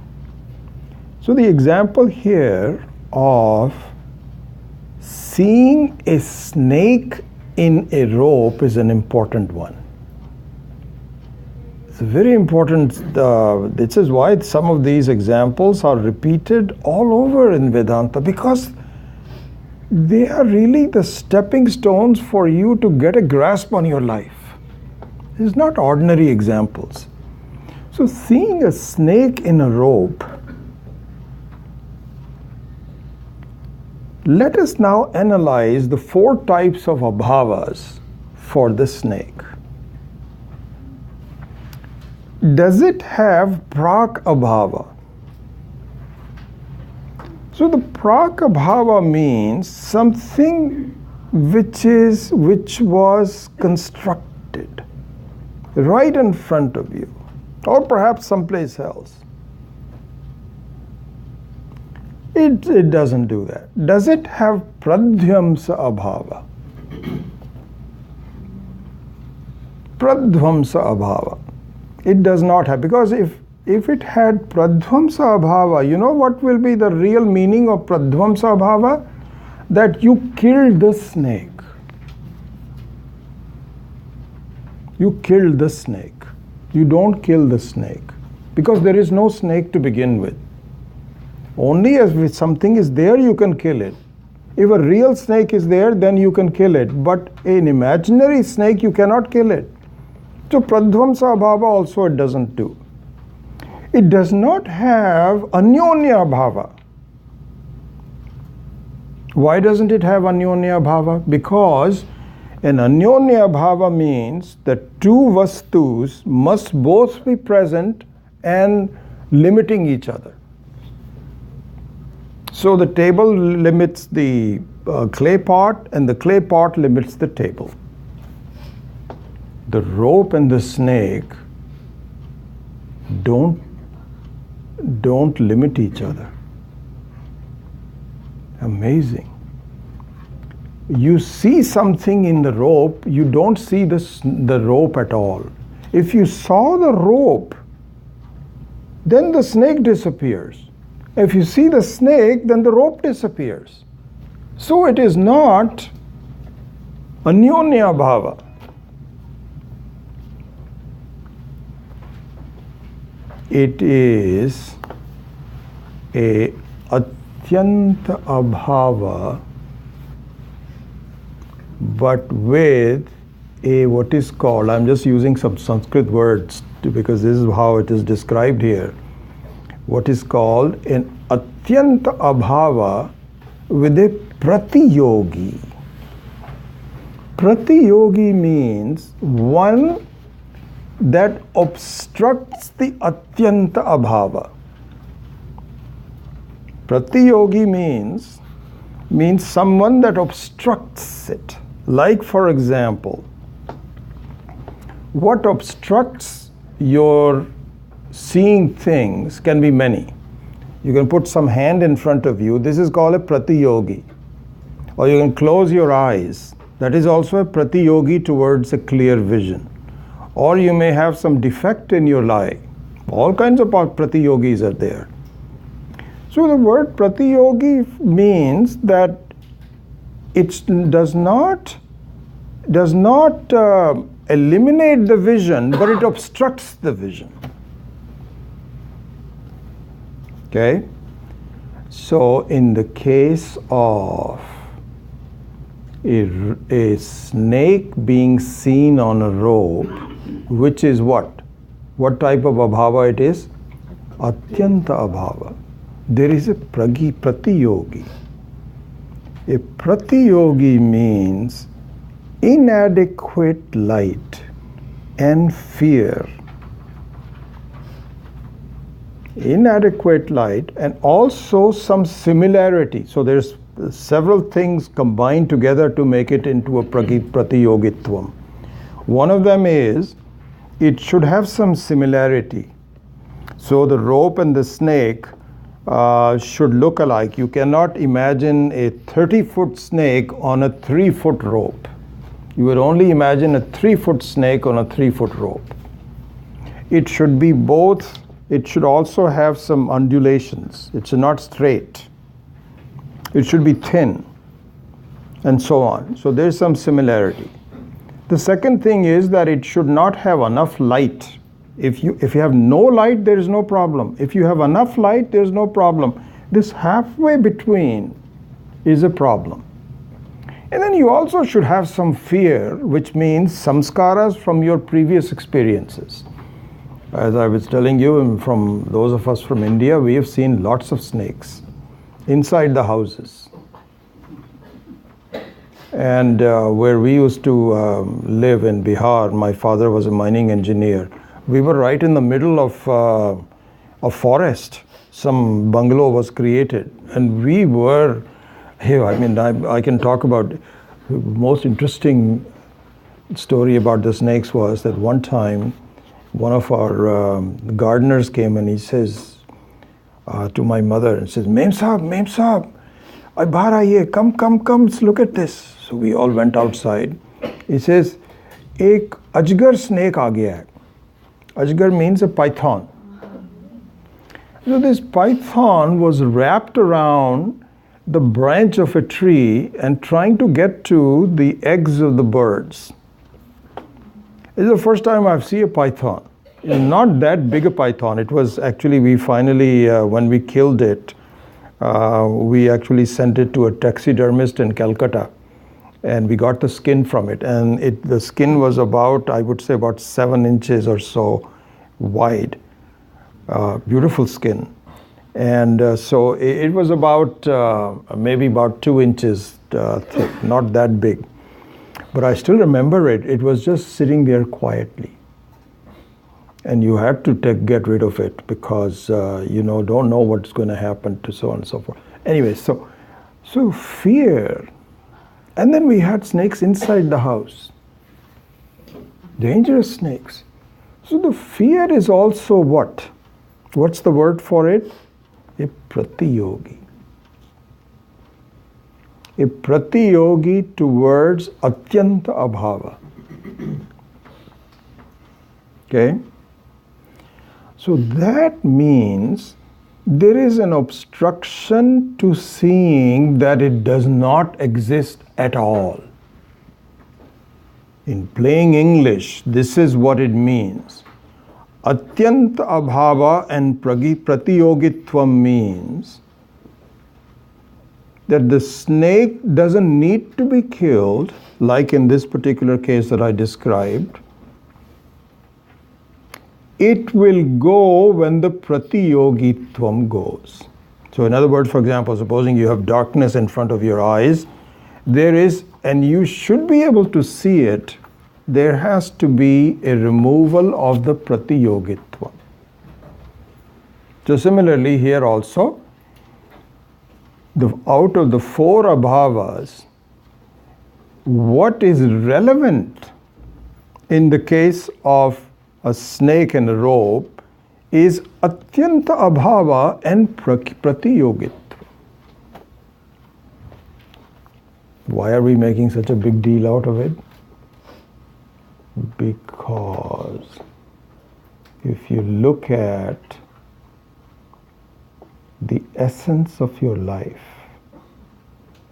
So the example here of seeing a snake in a rope is an important one. It's very important. This is why some of these examples are repeated all over in Vedanta, because they are really the stepping stones for you to get a grasp on your life. It's not ordinary examples. So seeing a snake in a rope, let us now analyze the four types of abhavas for the snake. Does it have prak abhava? So the prak abhava means something which was constructed right in front of you, or perhaps someplace else. It doesn't do that. Does it have pradhyamsa abhava? Pradhyamsa abhava. It does not have, because if it had pradhyamsa abhava, you know what will be the real meaning of pradhyamsa abhava? That you killed the snake. You killed the snake. You don't kill the snake, because there is no snake to begin with. Only if something is there, you can kill it. If a real snake is there, then you can kill it. But an imaginary snake, you cannot kill it. So pradhyamsa abhava also it doesn't do. It does not have anyonya bhava. Why doesn't it have anyonya bhava? Because an anyonya bhava means that two vastus must both be present and limiting each other. So the table limits the clay pot, and the clay pot limits the table. The rope and the snake don't limit each other. Amazing. You see something in the rope, you don't see the rope at all. If you saw the rope, then the snake disappears. If you see the snake, then the rope disappears. So it is not anyonya bhava. It is a atyanta abhava, but with a what is called, I'm just using some Sanskrit words because this is how it is described here, what is called an atyanta abhava with a pratiyogi. Pratiyogi means one that obstructs the atyanta abhava. Pratiyogi means someone that obstructs it. Like, for example, what obstructs your seeing things can be many. You can put some hand in front of you. This is called a pratiyogi. Or you can close your eyes. That is also a pratiyogi towards a clear vision. Or you may have some defect in your eye. All kinds of pratiyogis are there. So the word pratiyogi means that it does not eliminate the vision, but it obstructs the vision. Okay? So in the case of a snake being seen on a rope, which is what? What type of abhava it is? Atyanta abhava. There is a pratiyogi. A pratiyogi means inadequate light and fear inadequate light, and also some similarity. So there's several things combined together to make it into a pratiyogitvam. One of them is it should have some similarity. So the rope and the snake should look alike. You cannot imagine a 30-foot snake on a 3-foot rope. You would only imagine a 3-foot snake on a 3-foot rope. It should be both. It should also have some undulations. It's not straight. It should be thin, and so on. So there's some similarity. The second thing is that it should not have enough light. If you have no light, there is no problem. If you have enough light, there is no problem. This halfway between is a problem. And then you also should have some fear, which means samskaras from your previous experiences. As I was telling you, from those of us from India, we have seen lots of snakes inside the houses. And where we used to live in Bihar, my father was a mining engineer. We were right in the middle of a forest. Some bungalow was created, and we were here. I mean, I can talk about the most interesting story about the snakes was that one time, one of our gardeners came and he says to my mother and says, Mem Saab, bahar aiye, come, look at this. So we all went outside. He says, ek ajgar snake aa gaya hai. Ajgar means a python. So this python was wrapped around the branch of a tree and trying to get to the eggs of the birds. This is the first time I've seen a python. It's not that big a python. It was actually, we finally, when we killed it, we actually sent it to a taxidermist in Calcutta. And we got the skin from it. And the skin was about, I would say, about 7 inches or so wide. Beautiful skin. And so it was about, maybe about 2 inches thick, not that big. But I still remember it. It was just sitting there quietly. And you had to get rid of it because, don't know what's going to happen to so on and so forth. Anyway, so fear. And then we had snakes inside the house. Dangerous snakes. So the fear is also what? What's the word for it? A pratiyogi. A pratiyogi towards atyanta abhava. Okay? So that means there is an obstruction to seeing that it does not exist at all. In plain English, this is what it means. Atyanta abhava and pratiyogitvam means that the snake doesn't need to be killed, like in this particular case that I described. It will go when the pratiyogitvam goes. So in other words, for example, supposing you have darkness in front of your eyes, there is, and you should be able to see it, there has to be a removal of the pratiyogitvam. So similarly here also, out of the 4 abhavas, what is relevant in the case of a snake and a rope is atyanta abhava and pratiyogitva. Why are we making such a big deal out of it? Because if you look at the essence of your life,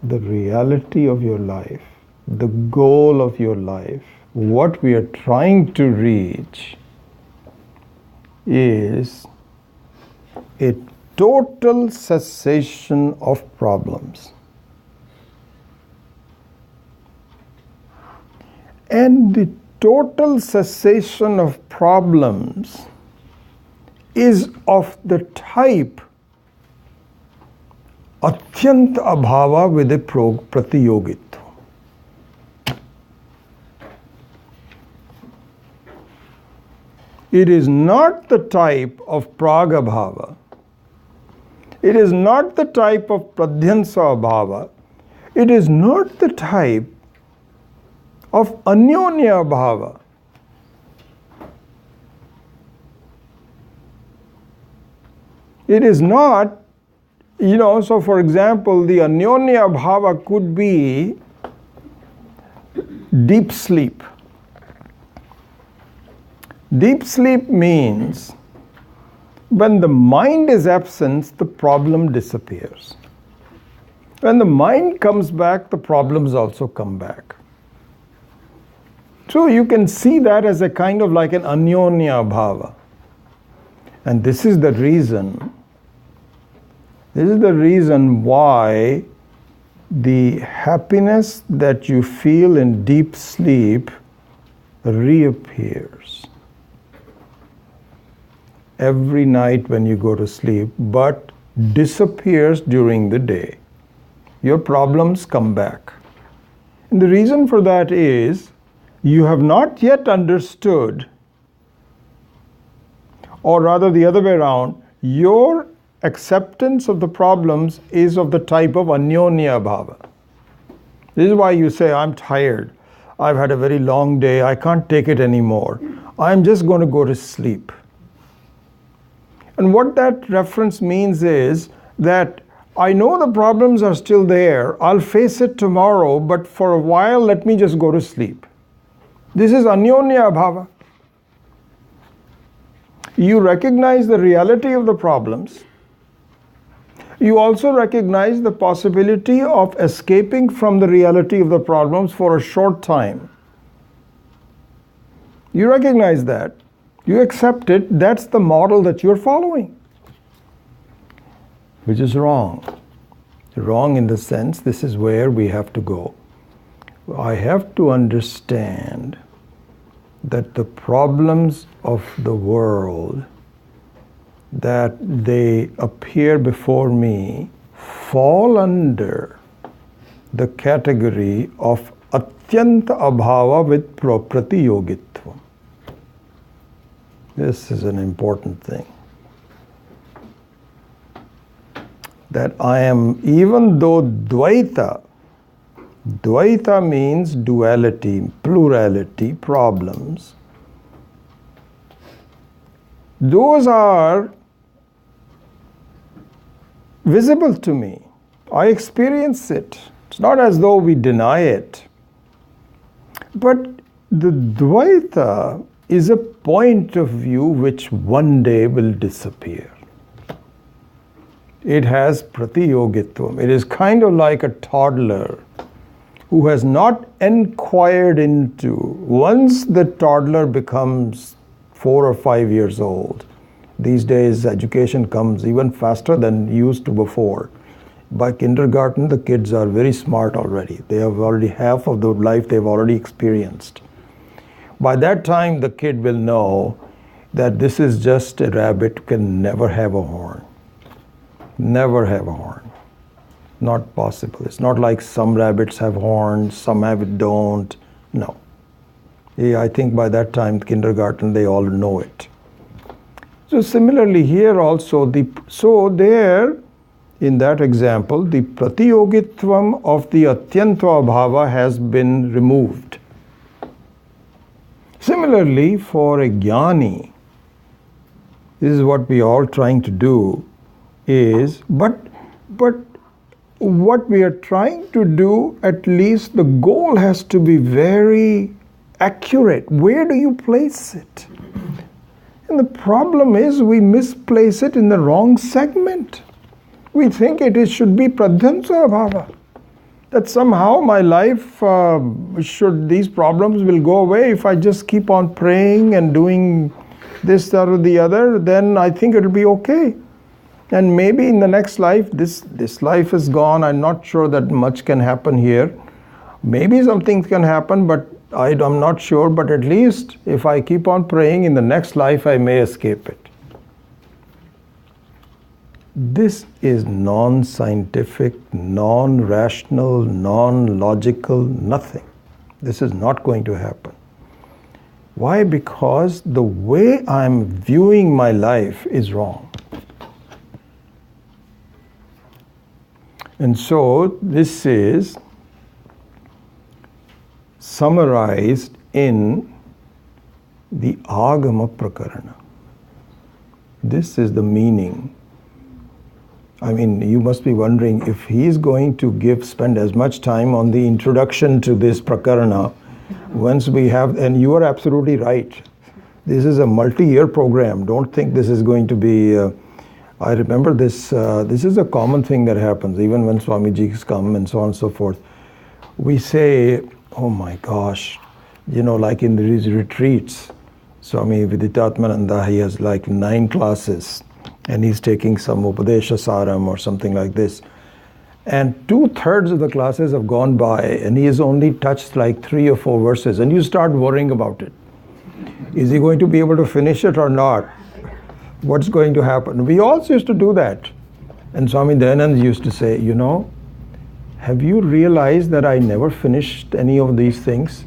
the reality of your life, the goal of your life, what we are trying to reach is a total cessation of problems. And the total cessation of problems is of the type atyanta abhava with a pratiyogitva. It is not the type of pragabhava. It is not the type of pradhyansa bhava. It is not the type of anyonya bhava. It is not, so for example, the anyonya bhava could be deep sleep. Deep sleep means when the mind is absent, the problem disappears. When the mind comes back, the problems also come back. So you can see that as a kind of like an anyonya bhava. And this is the reason why the happiness that you feel in deep sleep reappears every night when you go to sleep, but disappears during the day. Your problems come back. And the reason for that is you have not yet understood, or rather the other way around, your acceptance of the problems is of the type of anyonya bhava. This is why you say, I'm tired, I've had a very long day, I can't take it anymore, I'm just going to go to sleep. And what that reference means is that I know the problems are still there, I'll face it tomorrow, but for a while let me just go to sleep. This is anyonya bhava. You recognize the reality of the problems. You also recognize the possibility of escaping from the reality of the problems for a short time. You recognize that. You accept it. That's the model that you're following. Which is wrong. Wrong in the sense, this is where we have to go. I have to understand that the problems of the world, that they appear before me, fall under the category of atyanta abhava with pratiyogitvam. This is an important thing. That I am, even though dvaita means duality, plurality, problems, those are visible to me. I experience it. It's not as though we deny it. But the dvaita is a point of view which one day will disappear. It has pratiyogitvam. It is kind of like a toddler who has not inquired into, once the toddler becomes 4 or 5 years old, these days education comes even faster than used to before. By kindergarten, the kids are very smart already. They have already half of the life they've already experienced. By that time, the kid will know that this is just a rabbit who can never have a horn. Never have a horn. Not possible. It's not like some rabbits have horns, some have it don't. No. Yeah, I think by that time, kindergarten, they all know it. So similarly here also, there, in that example, the pratiyogitvam of the atyanta bhava has been removed. Similarly, for a jnani, this is what we are all trying to do, is, but what we are trying to do, at least the goal has to be very accurate. Where do you place it? And the problem is we misplace it in the wrong segment. We think should be pradhansa bhava. That somehow my life, these problems will go away if I just keep on praying and doing this, that or the other, then I think it'll be okay. And maybe in the next life, this life is gone, I'm not sure that much can happen here. Maybe something can happen, but I'm not sure, but at least if I keep on praying, in the next life I may escape it. This is non-scientific, non-rational, non-logical, nothing. This is not going to happen. Why? Because the way I'm viewing my life is wrong. And so this is summarized in the Agama Prakarana. This is the meaning. I mean, you must be wondering if he is going to spend as much time on the introduction to this Prakarana, once we have, and you are absolutely right. This is a multi-year program. Don't think this is going to be, I remember this, this is a common thing that happens, even when Swamiji's come and so on and so forth. We say, oh my gosh, you know, like in these retreats, Swami Viditatmananda, he has like 9 classes and he's taking some Upadesha Saram or something like this. And 2/3 of the classes have gone by and he has only touched like 3 or 4 verses, and you start worrying about it. Is he going to be able to finish it or not? What's going to happen? We also used to do that. And Swami Dayanand used to say, you know, have you realized that I never finished any of these things?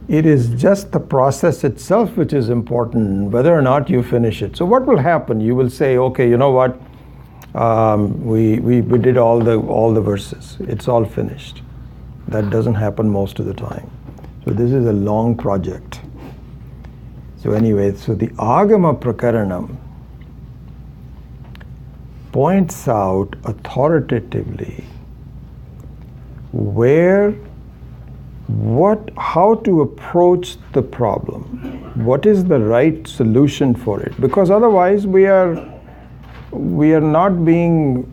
It is just the process itself which is important, whether or not you finish it. So what will happen? You will say, okay, you know what? We did all the verses. It's all finished. That doesn't happen most of the time. So this is a long project. So anyway, so the Agama Prakaranam points out authoritatively how to approach the problem. What is the right solution for it? Because otherwise we are not being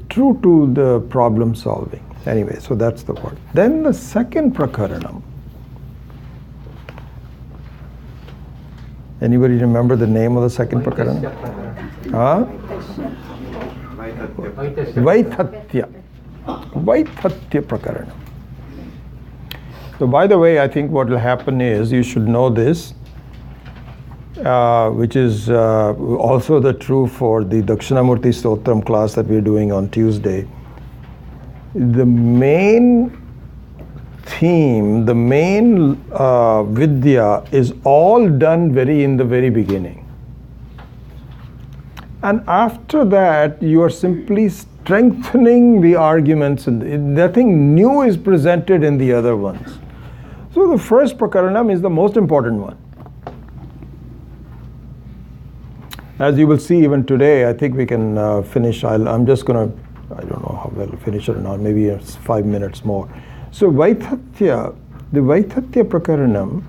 true to the problem solving. Anyway, so that's the word. Then the second Prakaranam. Anybody remember the name of the second Prakaranam? Huh? Vaithatya. Vaithatya Prakaranam. So by the way, I think what will happen is, you should know this, which is also the true for the Dakshinamurti Stotram class that we're doing on Tuesday. The main theme, the main vidya is all done in the very beginning. And after that, you are simply strengthening the arguments, and nothing new is presented in the other ones. So the first Prakaranam is the most important one. As you will see even today, I think we can finish. I'm just going to, I don't know how well finish it or not, maybe 5 minutes more. So Vaithatya, the Vaithatya Prakaranam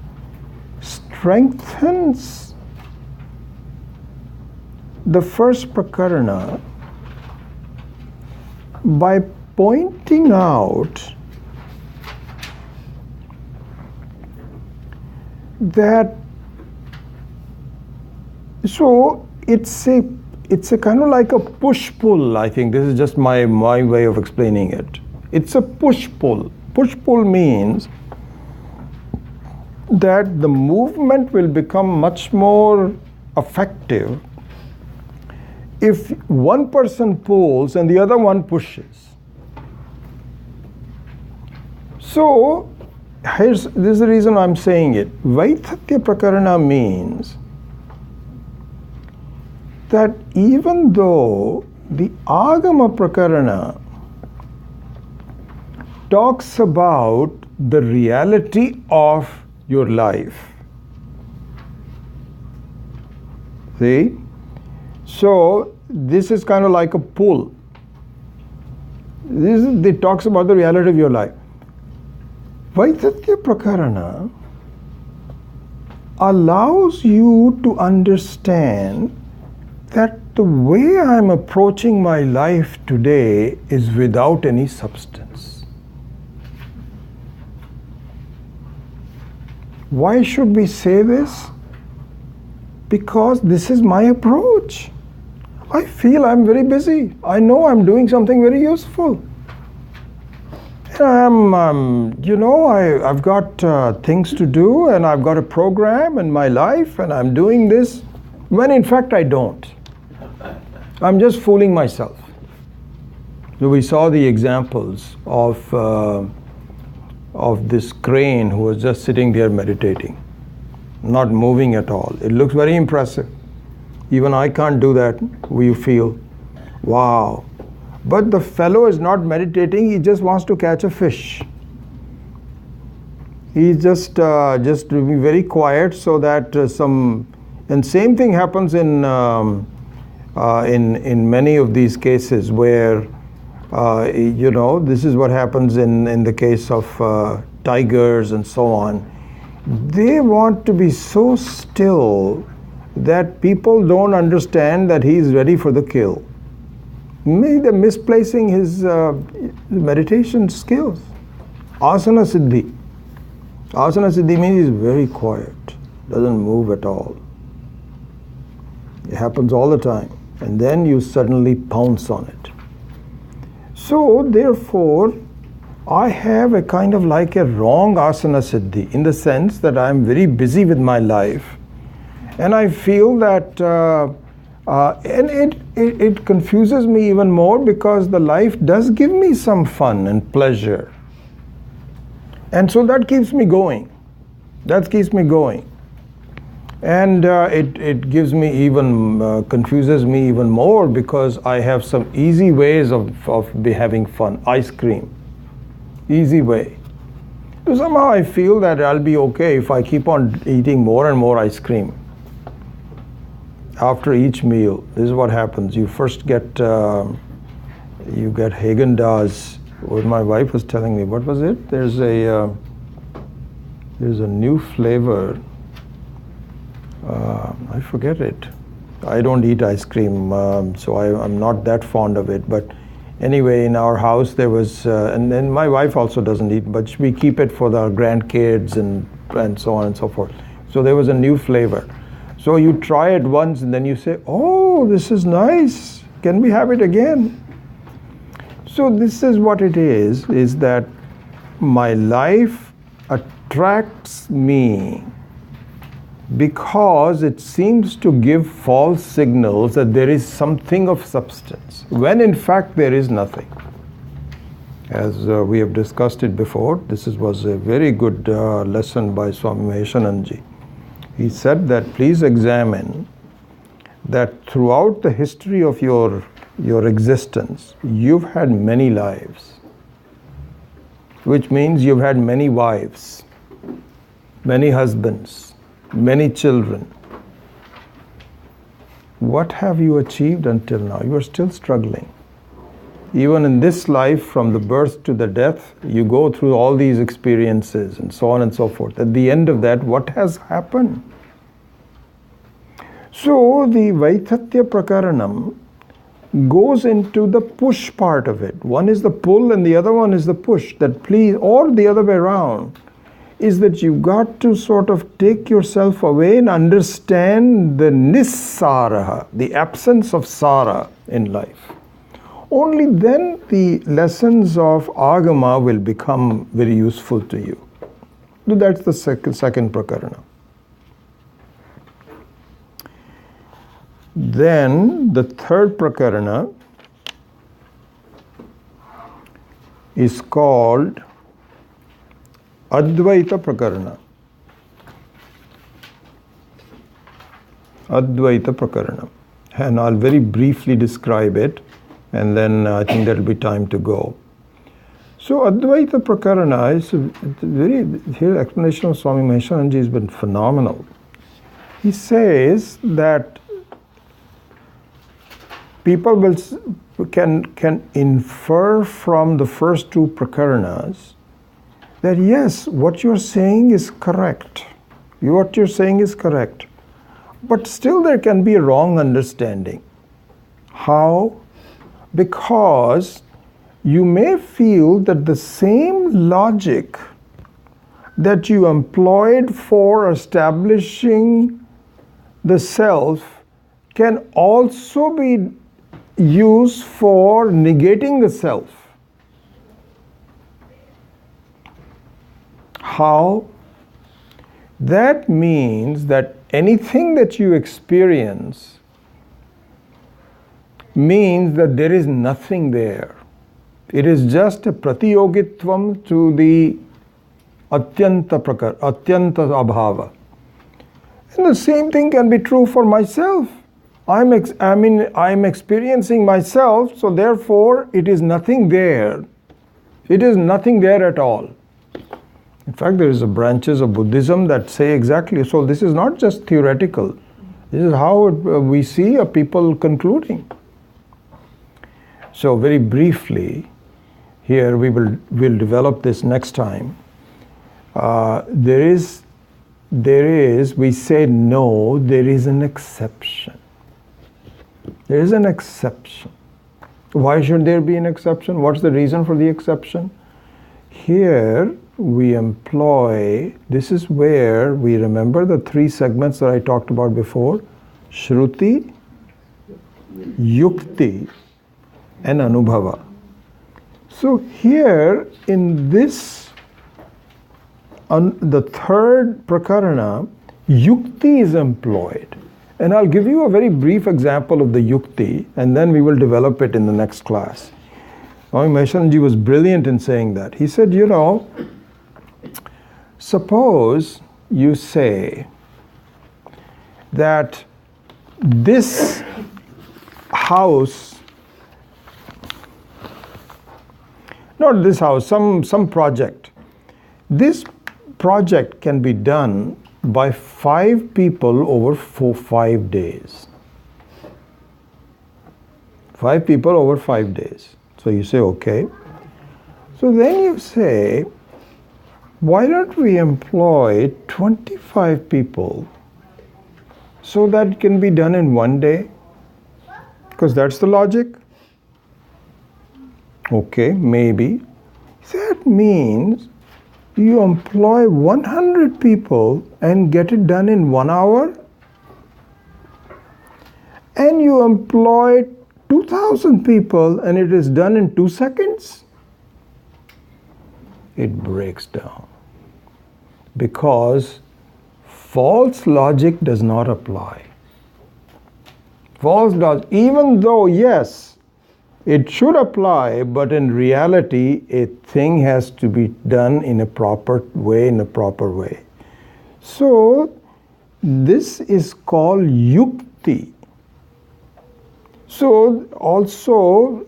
strengthens the first Prakarana by pointing out that, so it's a kind of like a push-pull. I think this is just my way of explaining it. It's a push-pull. Push-pull means that the movement will become much more effective if one person pulls and the other one pushes. So this is the reason I'm saying it. Vaithatya Prakarana means that even though the Agama Prakarana talks about the reality of your life, see? So this is kind of like a pull. It talks about the reality of your life. Vaithatya Prakarana allows you to understand that the way I'm approaching my life today is without any substance. Why should we say this? Because this is my approach. I feel I'm very busy. I know I'm doing something very useful. I've got things to do, and I've got a program in my life, and I'm doing this, when in fact I don't. I'm just fooling myself. So we saw the examples of this crane who was just sitting there meditating. not moving at all. It looks very impressive. Even I can't do that. We feel, wow. But the fellow is not meditating, he just wants to catch a fish. He's just to be very quiet so that and same thing happens in many of these cases where, this is what happens in the case of tigers and so on. They want to be so still that people don't understand that he is ready for the kill. Maybe they're misplacing his meditation skills. Asana Siddhi. Asana Siddhi means he's very quiet, doesn't move at all. It happens all the time. And then you suddenly pounce on it. So therefore, I have a kind of like a wrong asana siddhi in the sense that I'm very busy with my life, and I feel that and it confuses me even more because the life does give me some fun and pleasure, and so that keeps me going. That keeps me going, and it gives me even confuses me even more because I have some easy ways of having fun. Ice cream. Easy way. So somehow I feel that I'll be okay if I keep on eating more and more ice cream. After each meal, this is what happens. You first get Haagen-Dazs. What my wife was telling me, what was it? There's a new flavor. I forget it. I don't eat ice cream, so I'm not that fond of it. But anyway, in our house there was, and then my wife also doesn't eat, but we keep it for our grandkids and so on and so forth. So there was a new flavor. So you try it once and then you say, oh, this is nice. Can we have it again? So this is what it is that my life attracts me because it seems to give false signals that there is something of substance, when in fact there is nothing. As we have discussed it before, this was a very good lesson by Swami Maheshananji. He said that please examine that throughout the history of your existence, you've had many lives, which means you've had many wives, many husbands, many children. What have you achieved until now? You are still struggling. Even in this life, from the birth to the death, you go through all these experiences and so on and so forth. At the end of that, what has happened? So the Vaithatya Prakaranam goes into the push part of it. One is the pull and the other one is the push. That please, or the other way around, is that you've got to sort of take yourself away and understand the nissaraha, the absence of sara in life. Only then the lessons of agama will become very useful to you. So that's the second prakarana. Then the third prakarana is called Advaita Prakarana. Advaita Prakarana. And I'll very briefly describe it, and then I think there'll be time to go. So Advaita Prakarana is here explanation of Swami Maheshananji has been phenomenal. He says that people can infer from the first two prakaranas that yes, what you're saying is correct. What you're saying is correct. But still there can be a wrong understanding. How? Because you may feel that the same logic that you employed for establishing the self can also be used for negating the self. How? That means that anything that you experience means that there is nothing there. It is just a pratiyogitvam to the atyanta abhava. And the same thing can be true for myself. I'm experiencing myself, so therefore it is nothing there. It is nothing there at all. In fact, there is a branches of Buddhism that say exactly so. This is not just theoretical. This is how we see a people concluding. So very briefly, here we'll develop this next time. We say no, there is an exception. There is an exception. Why should there be an exception? What's the reason for the exception? Here we employ, this is where we remember the three segments that I talked about before: Shruti, Yukti, and Anubhava. So here in this, the third prakarana, Yukti is employed. And I'll give you a very brief example of the Yukti, and then we will develop it in the next class. Swami Maheshanji was brilliant in saying that. He said, suppose you say that this house, not this house, some project. This project can be done by 5 people over 5 days. 5 people over 5 days. So you say, okay. So then you say, why don't we employ 25 people so that it can be done in 1 day? Because that's the logic. Okay, maybe. That means you employ 100 people and get it done in 1 hour, and you employ 2,000 people and it is done in 2 seconds. It breaks down because false logic does not apply. False logic, even though yes, it should apply, but in reality, a thing has to be done in a proper way, So, this is called yukti. So, also,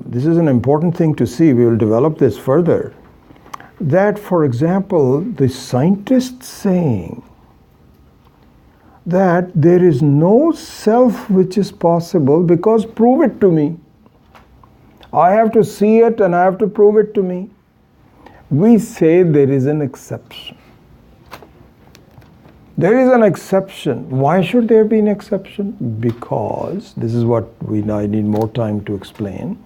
this is an important thing to see. We will develop this further. That, for example, the scientists saying that there is no self which is possible because prove it to me. I have to see it and I have to prove it to me. We say there is an exception. There is an exception. Why should there be an exception? Because this is what I need more time to explain.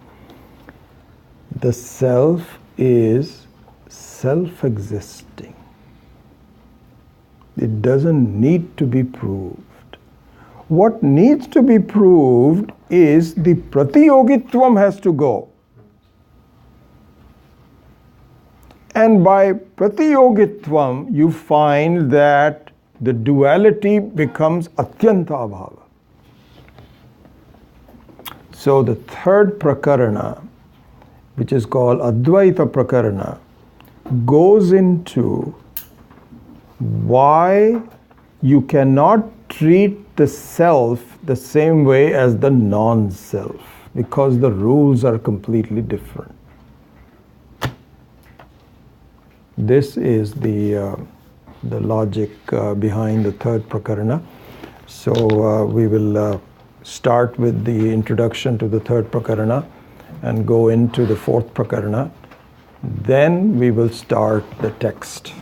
The self is self-existing. It doesn't need to be proved. What needs to be proved is the pratiyogitvam has to go. And by pratiyogitvam, you find that the duality becomes atyanta abhava. So the third prakarana, which is called Advaita prakarana, goes into why you cannot treat the self the same way as the non-self, because the rules are completely different. This is the logic behind the third prakarana. So we will start with the introduction to the third prakarana and go into the fourth prakarana. Then we will start the text.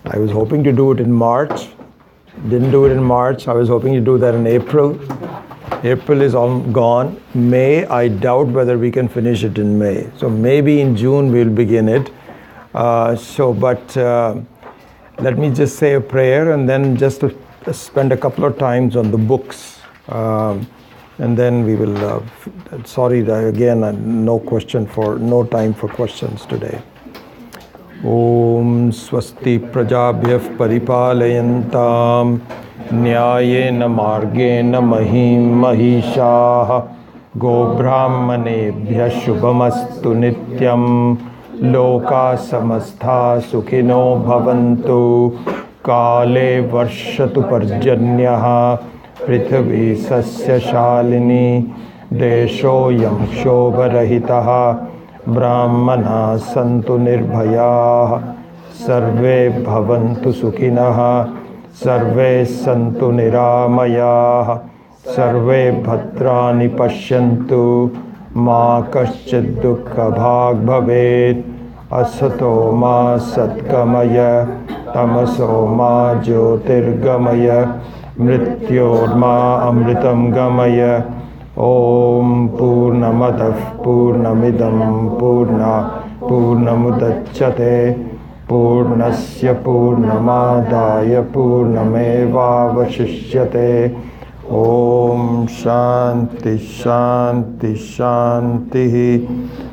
I was hoping to do it in March. Didn't do it in March. I was hoping to do that in April. April is all gone. May, I doubt whether we can finish it in May. So maybe in June we'll begin it. Let me just say a prayer and then just spend a couple of times on the books. And then we will, sorry that again, no time for questions today. Om Swasti Prajabhyah Paripalayantam Nyayena Margena Mahim Mahishaha Go Brahmanebhyah Shubhamastu Nityam Loka Samastha Sukhino Bhavantu काले वर्षतु पर्जन्यः पृथिवी सस्यशालिनी देशोऽयं क्षोभरहितः ब्राह्मणाः सन्तु निर्भयाः सर्वे भवन्तु सुखिनः सर्वे सन्तु निरामयाः सर्वे भद्राणि पश्यन्तु मा कश्चित् दुःखभाग् भवेत् असतो मा सद्गमय तमसो मा ज्योतिर्गमय मृत्योर्मा अमृतं गमय ॐ पूर्णमदः पूर्णमिदं पूर्णमुदच्यते पूर्णस्य पूर्णमादाय पूर्णमेवावशिष्यते ॐ शान्ति शान्ति शान्तिः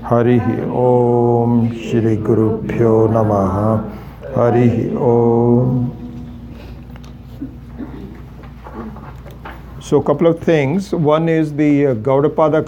हरिः ॐ श्री गुरुभ्यो नमः हरिः ॐ. So, couple of things. One is the Gaudapada